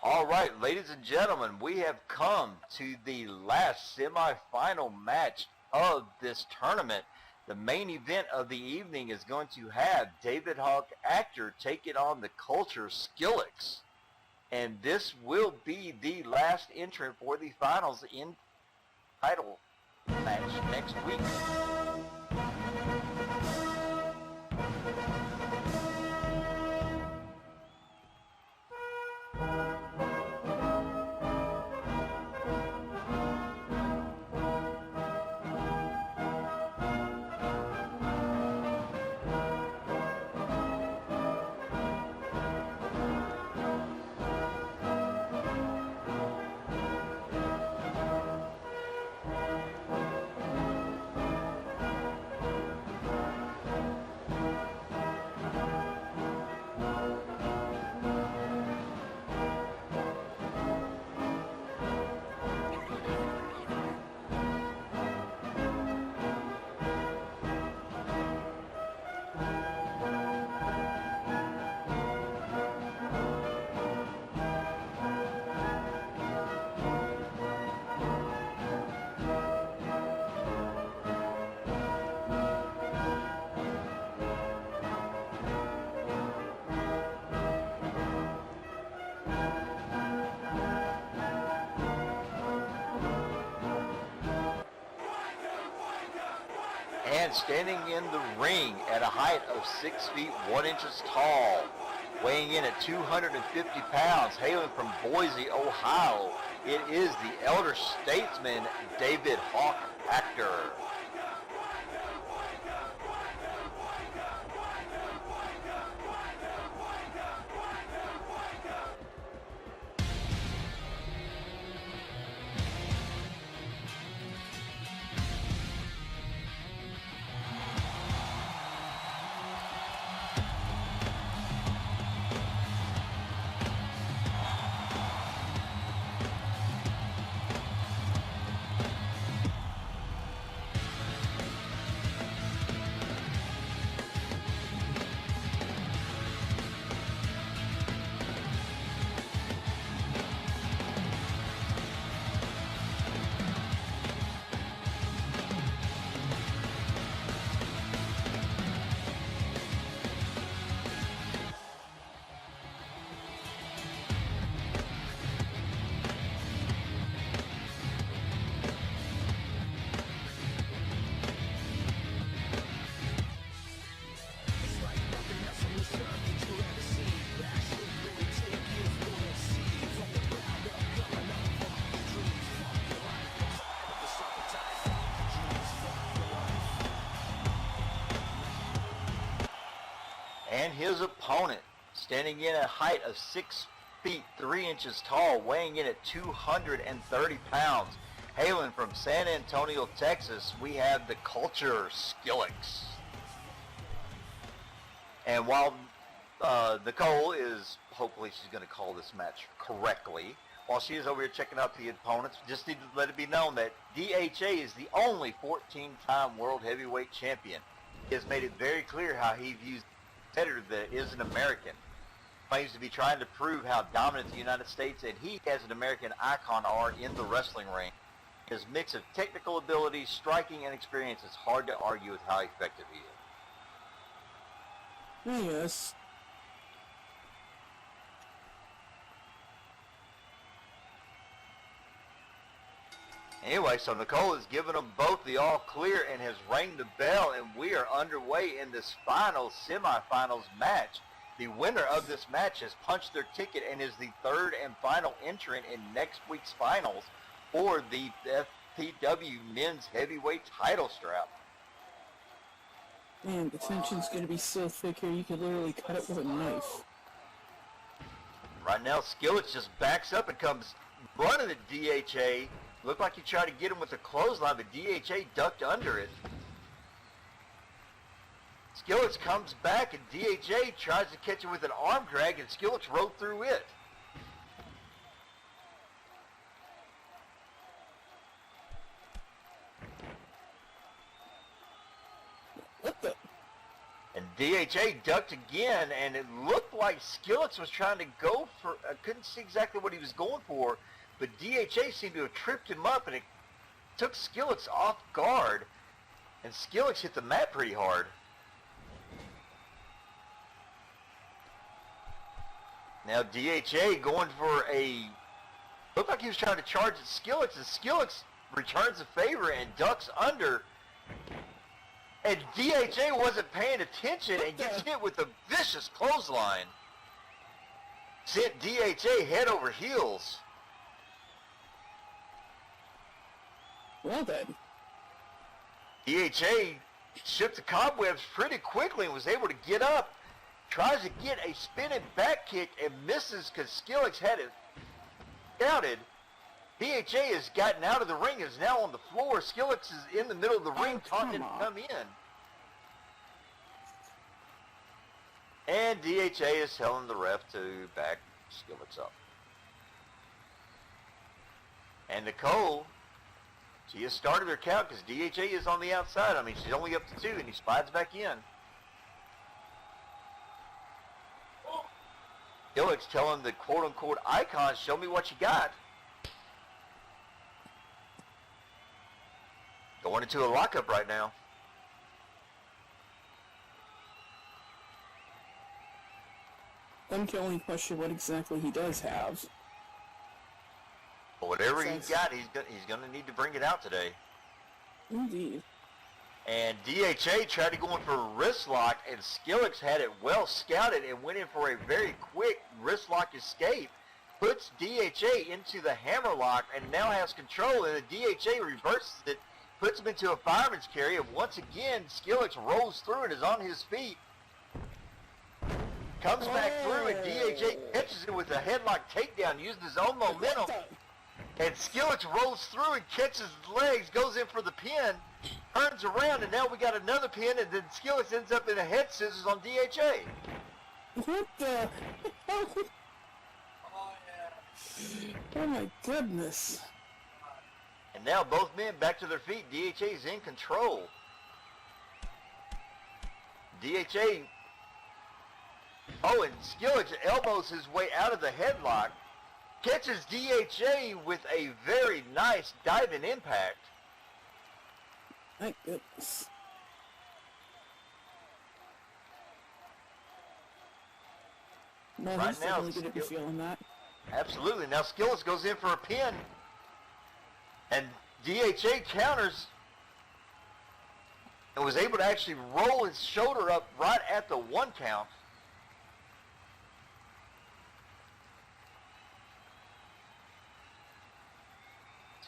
All right, ladies and gentlemen, we have come to the last semifinal match of this tournament. The main event of the evening is going to have David Hawk Actor take it on the Culture Skillix. And this will be the last entrant for the finals in title match next week. And standing in the ring at a height of 6 feet 1 inches tall, weighing in at 250 pounds, hailing from Boise, Ohio, it is the elder statesman, David Hawk Actor. And his opponent, standing in at a height of 6 feet 3 inches tall, weighing in at 230 pounds, hailing from San Antonio, Texas, we have the Culture Skillix. And while Nicole is, hopefully she's going to call this match correctly, while she is over here checking out the opponents, just need to let it be known that DHA is the only 14-time World Heavyweight Champion. He has made it very clear how he views the competitor that is an American. Claims to be trying to prove how dominant the United States and he as an American icon are in the wrestling ring. His mix of technical ability, striking, and experience is hard to argue with how effective he is. Yes. Anyway, so Nicole has given them both the all clear and has rang the bell, and we are underway in this final semifinals match. The winner of this match has punched their ticket and is the third and final entrant in next week's finals for the FPW Men's Heavyweight title strap. Man, the tension's gonna be so thick here you could literally cut it with a knife. Right now, Skillix just backs up and comes running at DHA. Looked like he tried to get him with a clothesline, but DHA ducked under it. Skillix comes back, and DHA tries to catch him with an arm drag, and Skillix rode through it. What the? And DHA ducked again, and it looked like Skillix was trying to go for, I couldn't see exactly what he was going for, but DHA seemed to have tripped him up, and it took Skillix off guard, and Skillix hit the mat pretty hard. Now DHA going for a, looked like he was trying to charge at Skillix, and Skillix returns the favor and ducks under. And DHA wasn't paying attention and gets hit with a vicious clothesline. Sent DHA head over heels. Well then. DHA shook the cobwebs pretty quickly and was able to get up. Tries to get a spinning back kick and misses because Skillix had it scouted. DHA has gotten out of the ring, is now on the floor. Skillix is in the middle of the ring, taunting him to come in. And DHA is telling the ref to back Skillix up. And Nicole, she has started her count because DHA is on the outside. I mean, she's only up to 2, and he slides back in. Skillix telling the quote-unquote icon, show me what you got. Going into a lockup right now. One can only question what exactly he does have. But whatever he got, he's going to need to bring it out today. Indeed. And DHA tried to go in for a wrist lock, and Skillix had it well scouted and went in for a very quick wrist lock escape. Puts DHA into the hammer lock and now has control, and the DHA reverses it, puts him into a fireman's carry, and once again, Skillix rolls through and is on his feet. Comes back through, and DHA catches it with a headlock takedown using his own momentum. And Skillix rolls through and catches his legs, goes in for the pin, turns around, and now we got another pin, and then Skillix ends up in a head scissors on DHA. What the? Oh my goodness. And now both men back to their feet. DHA's in control. DHA... Oh, and Skillix elbows his way out of the headlock. Catches DHA with a very nice diving impact. My goodness. No, Right he's now, definitely going to be feeling that. Absolutely. Now Skillix goes in for a pin. And DHA counters. And was able to actually roll his shoulder up right at the 1 count.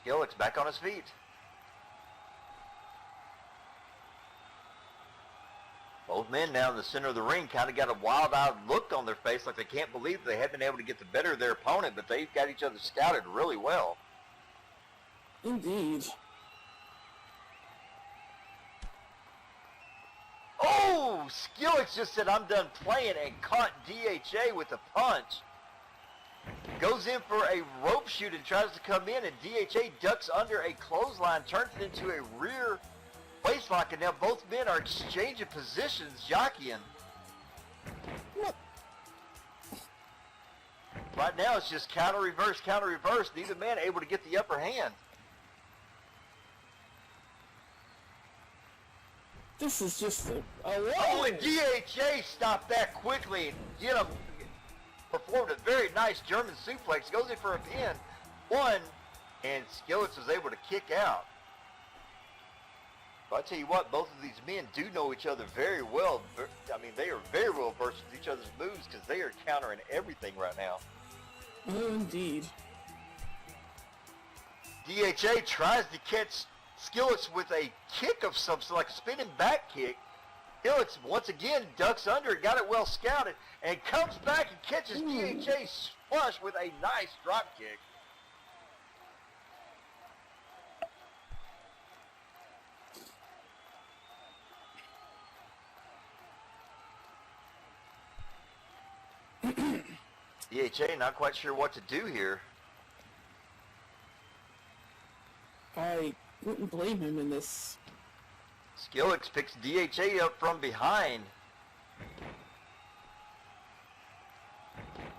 Skillix back on his feet. Both men now in the center of the ring kind of got a wild-eyed look on their face, like they can't believe they have been able to get the better of their opponent, but they've got each other scouted really well. Indeed. Oh! Skillix just said, "I'm done playing," and caught DHA with a punch. Goes in for a rope shoot and tries to come in, and DHA ducks under a clothesline, turns it into a rear waistlock, and now both men are exchanging positions, jockeying. Right now it's just counter reverse, neither man able to get the upper hand. This is just a Oh, and DHA stopped that quickly and get him. Performed a very nice German suplex, goes in for a pin, one, and Skillix was able to kick out. But I tell you what, both of these men do know each other very well. I mean, they are very well versed with each other's moves because they are countering everything right now. Oh, indeed. DHA tries to catch Skillix with a kick of some sort, like a spinning back kick. Skillix once again ducks under it, got it well scouted, and comes back and catches DHA flush with a nice drop kick. DHA not quite sure what to do here. I wouldn't blame him in this. Skillix picks DHA up from behind.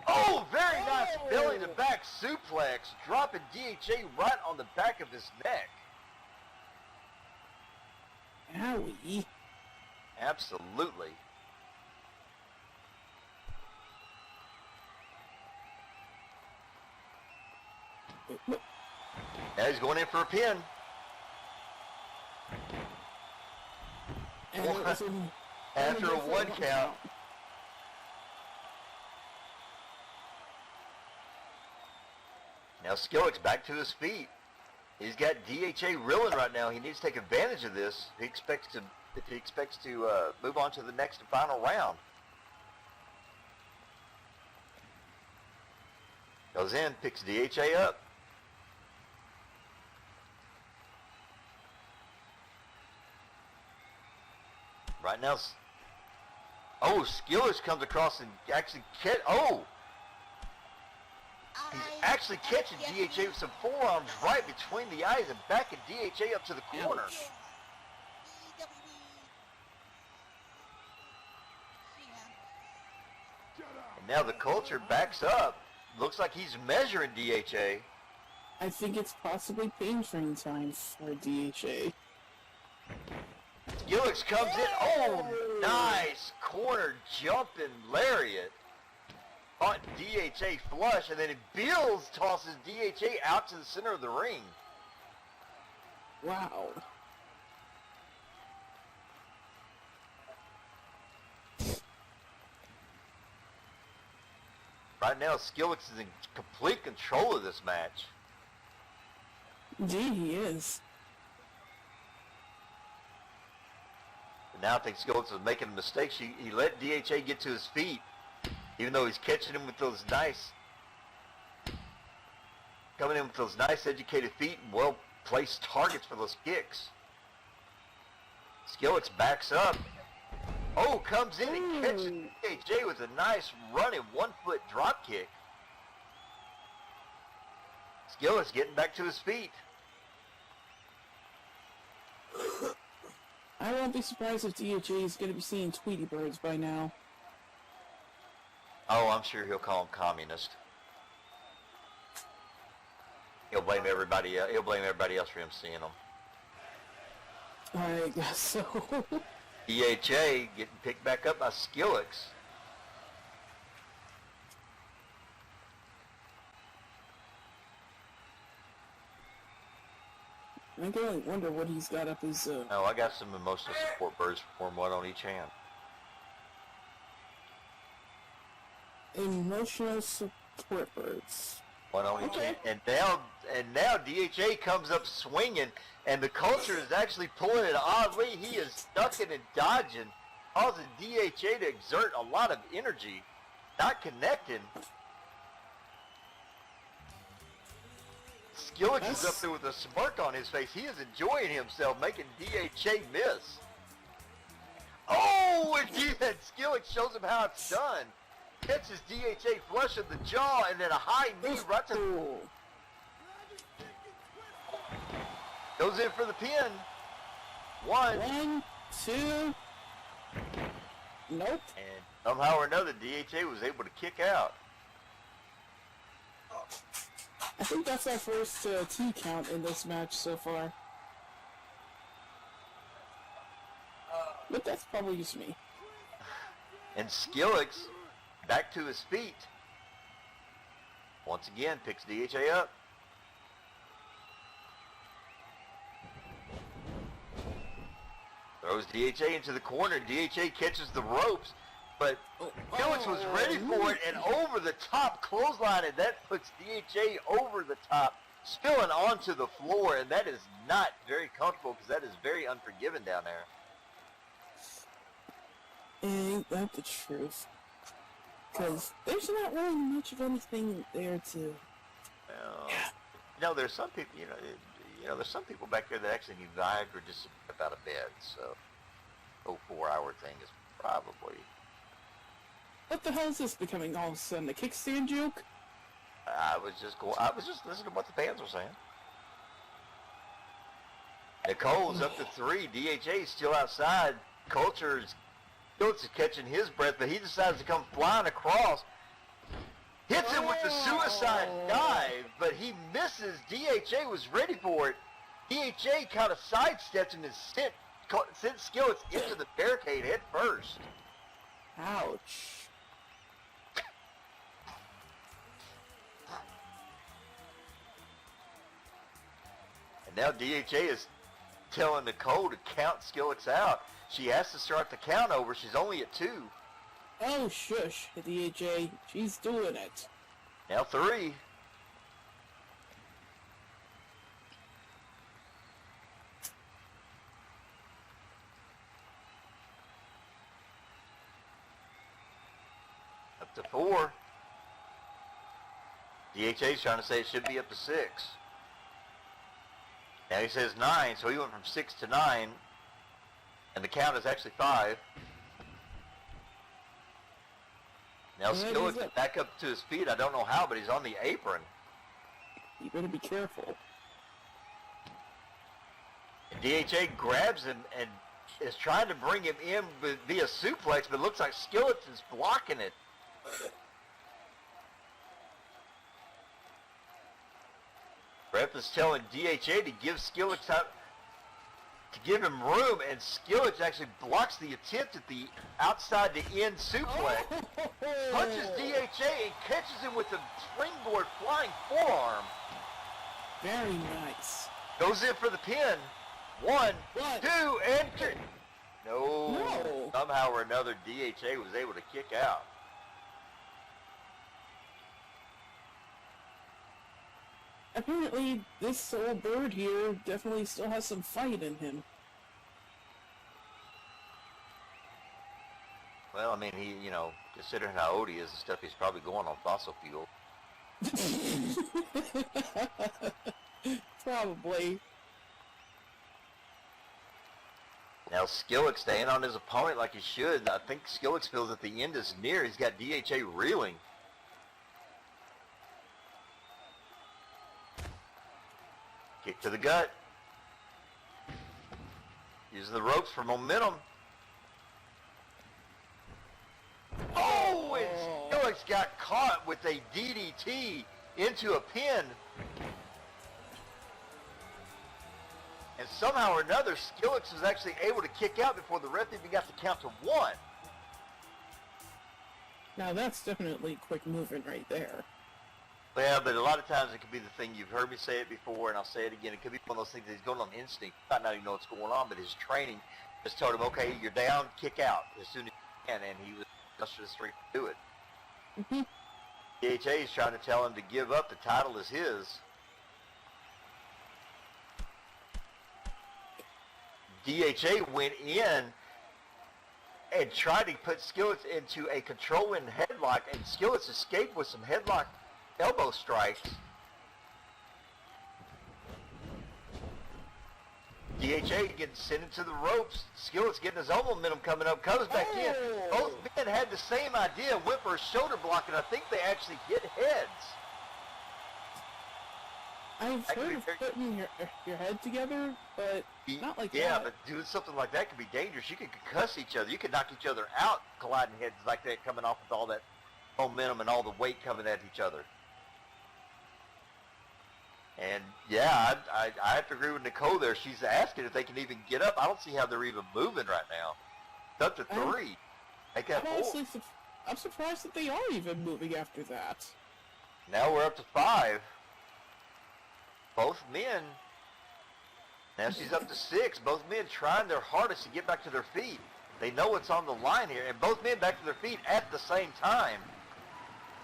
Oh, very nice belly to back suplex, dropping DHA right on the back of his neck. Owie. Absolutely. Now he's going in for a pin. And it was in, After a 1 count. Now Skillix back to his feet. He's got DHA reeling right now. He needs to take advantage of this. If he expects to move on to the next and final round. Goes in, picks DHA up. Right now, oh, Skillix comes across and actually he's actually catching DHA with some forearms right between the eyes and backing DHA up to the corner. And now the Culture backs up. Looks like he's measuring DHA. I think it's possibly pain train time for DHA. Skillix comes in. Oh, nice corner jumping lariat. Caught DHA flush, and then Bills tosses DHA out to the center of the ring. Wow. Right now, Skillix is in complete control of this match. Indeed, he is. But now I think Skillix is making a mistake. He let DHA get to his feet, even though he's catching him with those nice, coming in with those nice educated feet and well-placed targets for those kicks. Skillix backs up. Oh, comes in and catches DHA with a nice running 1-foot drop kick. Skillix getting back to his feet. I won't be surprised if DHA is going to be seeing Tweety Birds by now. Oh, I'm sure he'll call him communist. He'll blame everybody. He'll blame everybody else for him seeing them. I guess so. DHA getting picked back up by Skillix. I can only wonder what he's got up his, Oh, I got some emotional support birds for him, one on each hand. emotional support birds. One on each Okay. hand. And now DHA comes up swinging, and the culture is actually pulling it oddly. He is ducking and dodging, causing DHA to exert a lot of energy, not connecting. Skillix is up there with a smirk on his face. He is enjoying himself, making DHA miss. Oh, and Skillix shows him how it's done. Catches DHA flush in the jaw, and then a high knee right to... Ooh. Goes in for the pin. One. 1, 2. Nope. And somehow or another, DHA was able to kick out. I think that's our first T count in this match so far. But that's probably just me. And Skillix, back to his feet. Once again, picks DHA up. Throws DHA into the corner. DHA catches the ropes, but Skillix was ready for it, and over the top clothesline, and that puts DHA over the top, spilling onto the floor, and that is not very comfortable because that is very unforgiving down there. Ain't that the truth? Because there's not really much of anything there to... There's some people, there's some people back there that actually need Viagra just to get up out of bed, so 4-hour thing is probably... What the hell is this becoming all of a sudden? A kickstand joke? I was just listening to what the fans were saying. Nicole's up to 3. DHA is still outside. Culture's Skillix is catching his breath, but he decides to come flying across. Hits him with the suicide dive, but he misses. DHA was ready for it. DHA kind of sidestepped him and sent Skillix into the barricade head first. Ouch. And now DHA is telling Nicole to count Skillix out. She has to start the count over. She's only at 2. Oh, shush, DHA. She's doing it. Now 3. Up to 4. DHA's trying to say it should be up to 6. Now he says 9, so he went from 6 to 9. And the count is actually 5. Now Skillix is back up to his feet. I don't know how, but he's on the apron. You better be careful. And DHA grabs him and is trying to bring him in via suplex, but it looks like Skillix is blocking it. Ref is telling DHA to give Skillix time, to give him room, and Skillix actually blocks the attempt at the outside to end suplex. Punches DHA and catches him with a springboard flying forearm. Very nice. Goes in for the pin. 1, 2, and 3. No. No. Somehow or another, DHA was able to kick out. Apparently, this old bird here definitely still has some fight in him. Well, I mean, he, you know, considering how old he is and stuff, he's probably going on fossil fuel. Probably. Now, Skillick staying on his opponent like he should. I think Skillick feels that the end is near. He's got DHA reeling. Kick to the gut. Using the ropes for momentum. Oh, and Skillick's got caught with a DDT into a pin. And somehow or another, Skillick was actually able to kick out before the ref even got to count to 1. Now that's definitely quick moving right there. Well, but a lot of times it could be the thing, you've heard me say it before, and I'll say it again, it could be one of those things that he's going on instinct. He might not even know what's going on, but his training just told him, okay, you're down, kick out as soon as you can, and he was just to the street to do it. Mm-hmm. DHA is trying to tell him to give up, the title is his. DHA went in and tried to put Skillets into a controlling headlock, and Skillets escaped with some headlock elbow strikes. DHA getting sent into the ropes. Skillets getting his own momentum coming up, comes back in. Both men had the same idea, went for a shoulder block, and I think they actually hit heads. I've heard of putting your head together, but not like that. Yeah, but doing something like that could be dangerous. You could concuss each other. You could knock each other out, colliding heads like that, coming off with all that momentum and all the weight coming at each other. And yeah, I have to agree with Nicole there. She's asking if they can even get up. I don't see how they're even moving right now. It's up to 3. Make that 4. I'm surprised that they are even moving after that. Now we're up to 5. Both men, now she's up to 6. Both men trying their hardest to get back to their feet. They know what's on the line here, and both men back to their feet at the same time.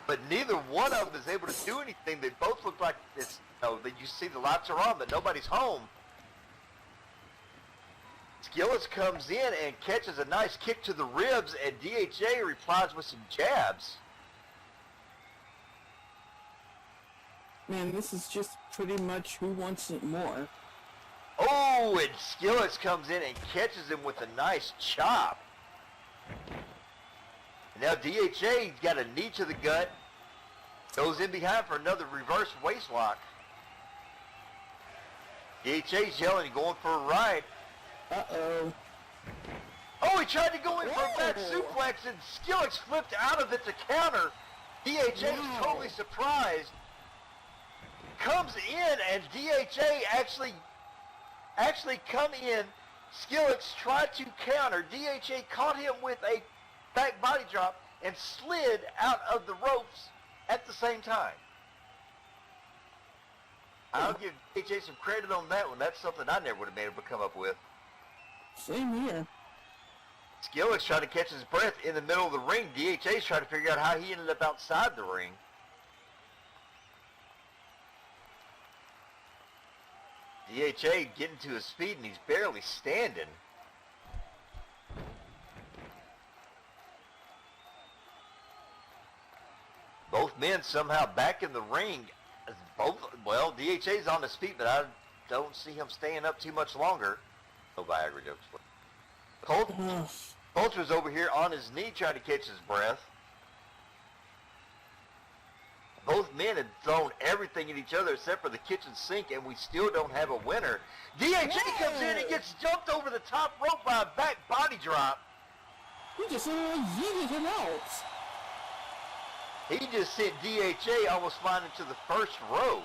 But neither one of them is able to do anything. They both look like it's, you know, that you see the lights are on, but nobody's home. Skillets comes in and catches a nice kick to the ribs, and DHA replies with some jabs. Man, this is just pretty much who wants it more. Oh, and Skillets comes in and catches him with a nice chop. And now DHA's got a knee to the gut. Goes in behind for another reverse waistlock. DHA's yelling, going for a ride. Uh-oh. Oh, he tried to go in for a back suplex, and Skillets flipped out of it to counter. DHA's totally surprised. Comes in, and DHA actually come in. Skillets tried to counter. DHA caught him with a back body drop and slid out of the ropes at the same time. I'll give DHA some credit on that one. That's something I never would have been able to come up with. Same here. Skillets trying to catch his breath in the middle of the ring. DHA's trying to figure out how he ended up outside the ring. DHA getting to his feet, and he's barely standing. Both men somehow back in the ring. Well, DHA's on his feet, but I don't see him staying up too much longer. No Viagra jokes. Coulter's over here on his knee trying to catch his breath. Both men had thrown everything at each other except for the kitchen sink, and we still don't have a winner. DHA comes in and gets jumped over the top rope by a back body drop. He just yeeted him out. He just sent DHA almost flying into the first row.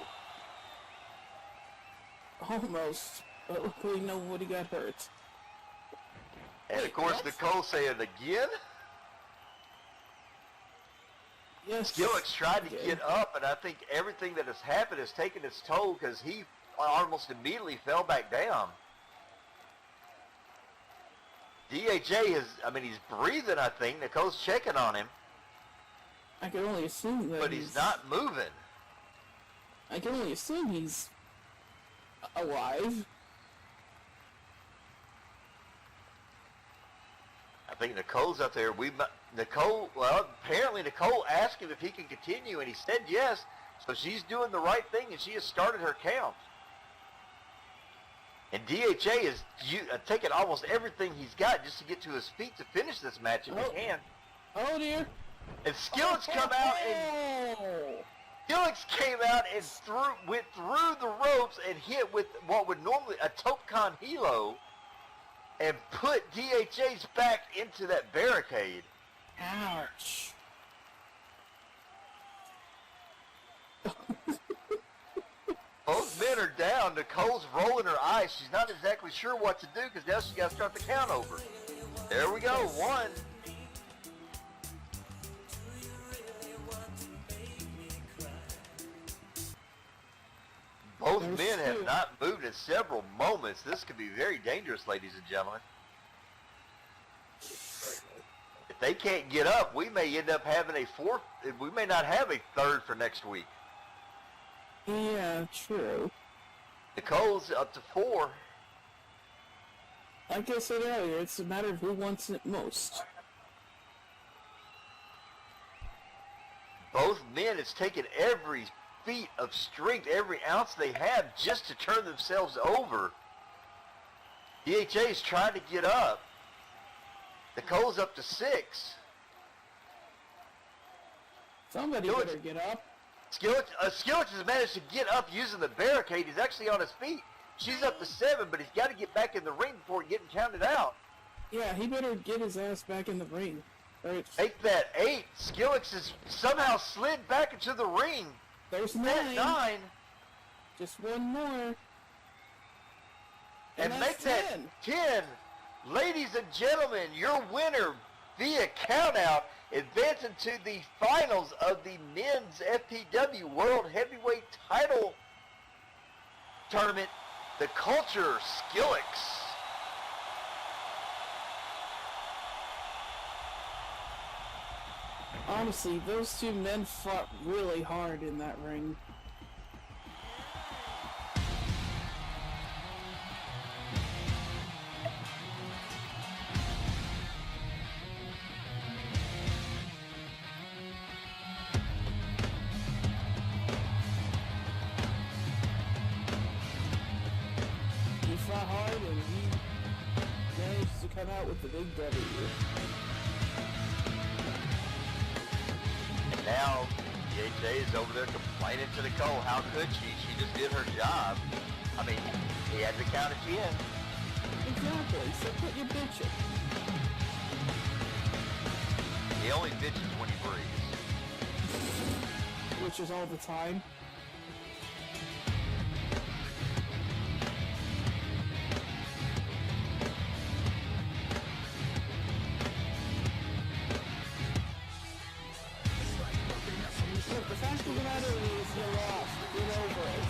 Almost. But luckily nobody got hurt. And of course, Nicole saying again. Yes. Skillets tried to get up, and I think everything that has happened has taken its toll because he almost immediately fell back down. DHA is, he's breathing, I think. Nicole's checking on him. I can only assume that But he's not moving. I can only assume he's alive. I think Nicole's up there. Apparently Nicole asked him if he can continue, and he said yes. So she's doing the right thing, and she has started her count. And DHA is taking almost everything he's got just to get to his feet to finish this match if he can. Oh dear. And Skillix come out and Skillix came out and went through the ropes and hit with what would normally a Topcon Hilo and put DHA's back into that barricade. Ouch. Both men are down. Nicole's rolling her eyes. She's not exactly sure what to do because now she's got to start the count over. There we go. One. Both men have not moved in several moments. This could be very dangerous, ladies and gentlemen. If they can't get up, we may end up having a fourth. We may not have a third for next week. Yeah, true. Nicole's up to 4. Like I said earlier, it's a matter of who wants it most. Both men, it's taken every feat of strength, every ounce they have just to turn themselves over. DHA is trying to get up. Nicole's up to 6. Somebody better get up. Skillix has managed to get up using the barricade. He's actually on his feet. She's up to 7, but he's got to get back in the ring before getting counted out. Yeah, he better get his ass back in the ring. Right. Take that 8. Skillix has somehow slid back into the ring. There's That 9. Just one more. And make that's that 10. Ladies and gentlemen, your winner via countout advancing to the finals of the men's FPW World Heavyweight Title Tournament, the Culture Skillix. Honestly, those two men fought really hard in that ring. He fought hard and he managed to come out with the big W. Now, DHA is over there complaining to Nicole. How could she? She just did her job. I mean, he had to count at 10. Exactly, so quit your bitching. He only bitches when he breathes. Which is all the time. Look, the fact of the matter is you're lost. Get over it.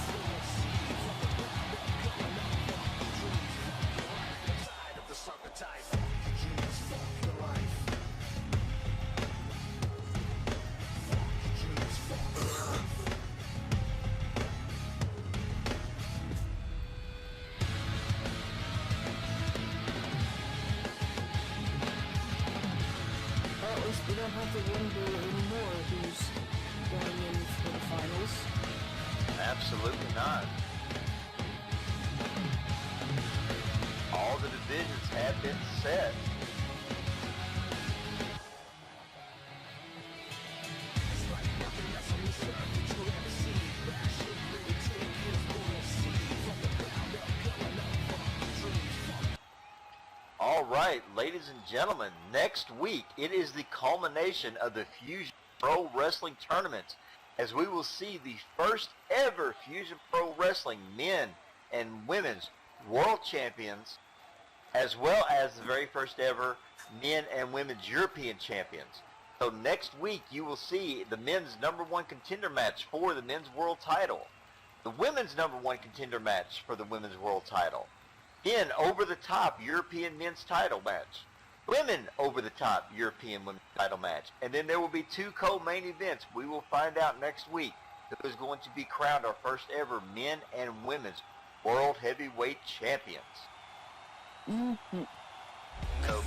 Well, at least we don't have to wonder anymore who's going in for the finals. Absolutely not. All the divisions have been set. All right, ladies and gentlemen, next week it is the culmination of the Fusion Pro Wrestling Tournament, as we will see the first ever Fusion Pro Wrestling men and women's world champions, as well as the very first ever men and women's European champions. So next week you will see the men's #1 contender match for the men's world title, the women's #1 contender match for the women's world title, then over-the-top European men's title match, women over-the-top European women's title match, and then there will be 2 co-main events. We will find out next week who is going to be crowned our first ever men and women's World Heavyweight Champions. Mm-hmm. So,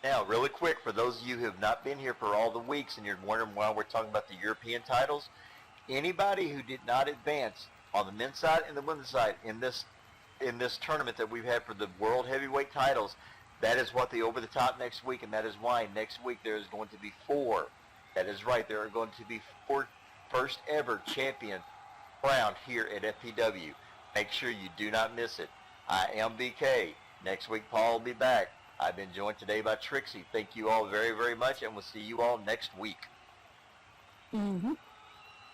now, really quick, for those of you who have not been here for all the weeks and you're wondering why we're talking about the European titles, anybody who did not advance on the men's side and the women's side in this tournament that we've had for the World Heavyweight titles, that is what the Over the Top next week, and that is why next week there is going to be 4. That is right, there are going to be 4 first ever champion crowned here at FPW. Make sure you do not miss it. I am BK. Next week, Paul will be back. I've been joined today by Trixie. Thank you all very, very much, and we'll see you all next week. Mm-hmm.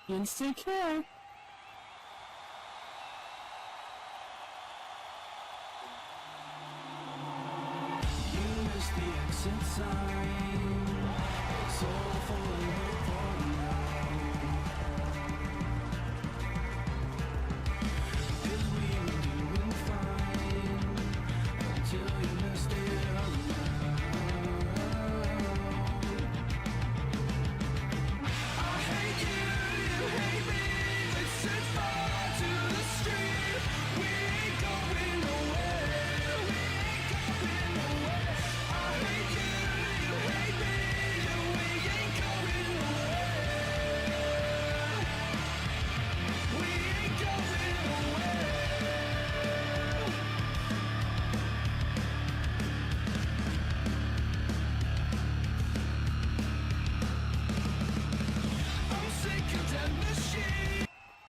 And take care. You missed the exit sign. So full of